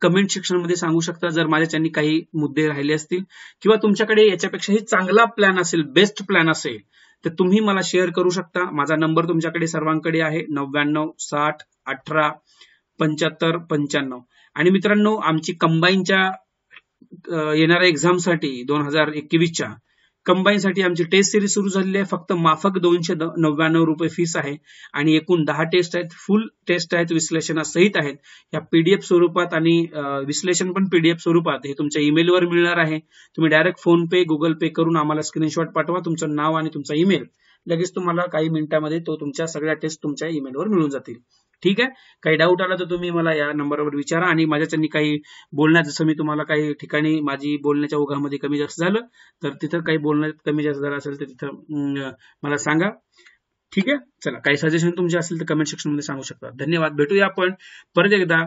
कमेंट सेक्शन मध्ये सांगू शकता. जर माझ्याच्यानी काही मुद्दे राहिले असतील किंवा तुमच्याकडे याच्यापेक्षाही चांगला प्लॅन असेल, बेस्ट प्लॅन असेल, तर तुम्ही मला शेअर करू शकता. माझा नंबर तुमच्याकडे सर्वांकडे आहे 99 60 18 75 95. आणि मित्रांनो आमची कंबाईनच्या येणाऱ्या एक्झामसाठी 2021च्या कंबाईनसाठी आमची टेस्ट सिरीज सुरू झालेली आहे. फक्त माफक 299 रुपये फीस आहे आणि एकूण 10 टेस्ट आहेत, फुल टेस्ट आहेत, विश्लेषणासहित आहेत. या पीडीएफ स्वरूपात आणि विश्लेषण पण पीडीएफ स्वरूपात हे तुमच्या ईमेलवर मिळणार आहे. तुम्ही डायरेक्ट फोन पे, गुगल पे करून आम्हाला स्क्रीनशॉट पाठवा, तुमचं नाव आणि तुमचा ईमेल, लगेच तुम्हाला काही मिनिटांमध्ये तो तुमच्या सगळ्या टेस्ट तुमच्या ईमेलवर मिळून जातील. ठीक आहे. काही डाऊट आला तर तुम्ही मला या नंबरवर विचारा. आणि माझ्याच्यानी काही बोलण्यात, जसं मी तुम्हाला काही ठिकाणी माझी बोलण्याच्या ओघामध्ये कमी जास्त झालं तर तिथं काही बोलण्यात कमी जास्त झालं असेल तर तिथं मला सांगा. ठीक आहे. चला, काही सजेशन तुमचे असेल तर कमेंट सेक्शन मध्ये सांगू शकता. धन्यवाद. भेटूया आपण परत एकदा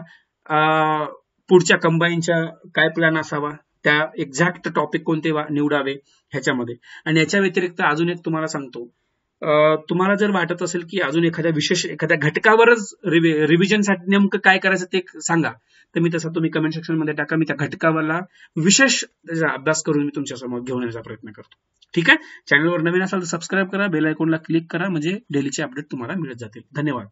पुढच्या कंबाईनच्या काय प्लॅन असावा, त्या एक्झॅक्ट टॉपिक कोणते निवडावे ह्याच्यामध्ये. आणि याच्या व्यतिरिक्त अजून एक तुम्हाला सांगतो, तुम्हाला जर वाटत असेल की अजून एखाद्या घटकावरच रिव्हिजनसाठी नेमकं काय करायचं ते सांगा, तर मी तसं तुम्ही कमेंट सेक्शन मध्ये टाका. मी त्या घटकावाला विशेष त्याचा अभ्यास करून मी तुमच्यासमोर घेऊन येण्याचा प्रयत्न करतो. ठीक आहे. चॅनलवर नवीन असाल तर सबस्क्राईब करा, बेल आयकॉनला क्लिक करा, म्हणजे डेलीचे अपडेट तुम्हाला मिळत जातील. धन्यवाद.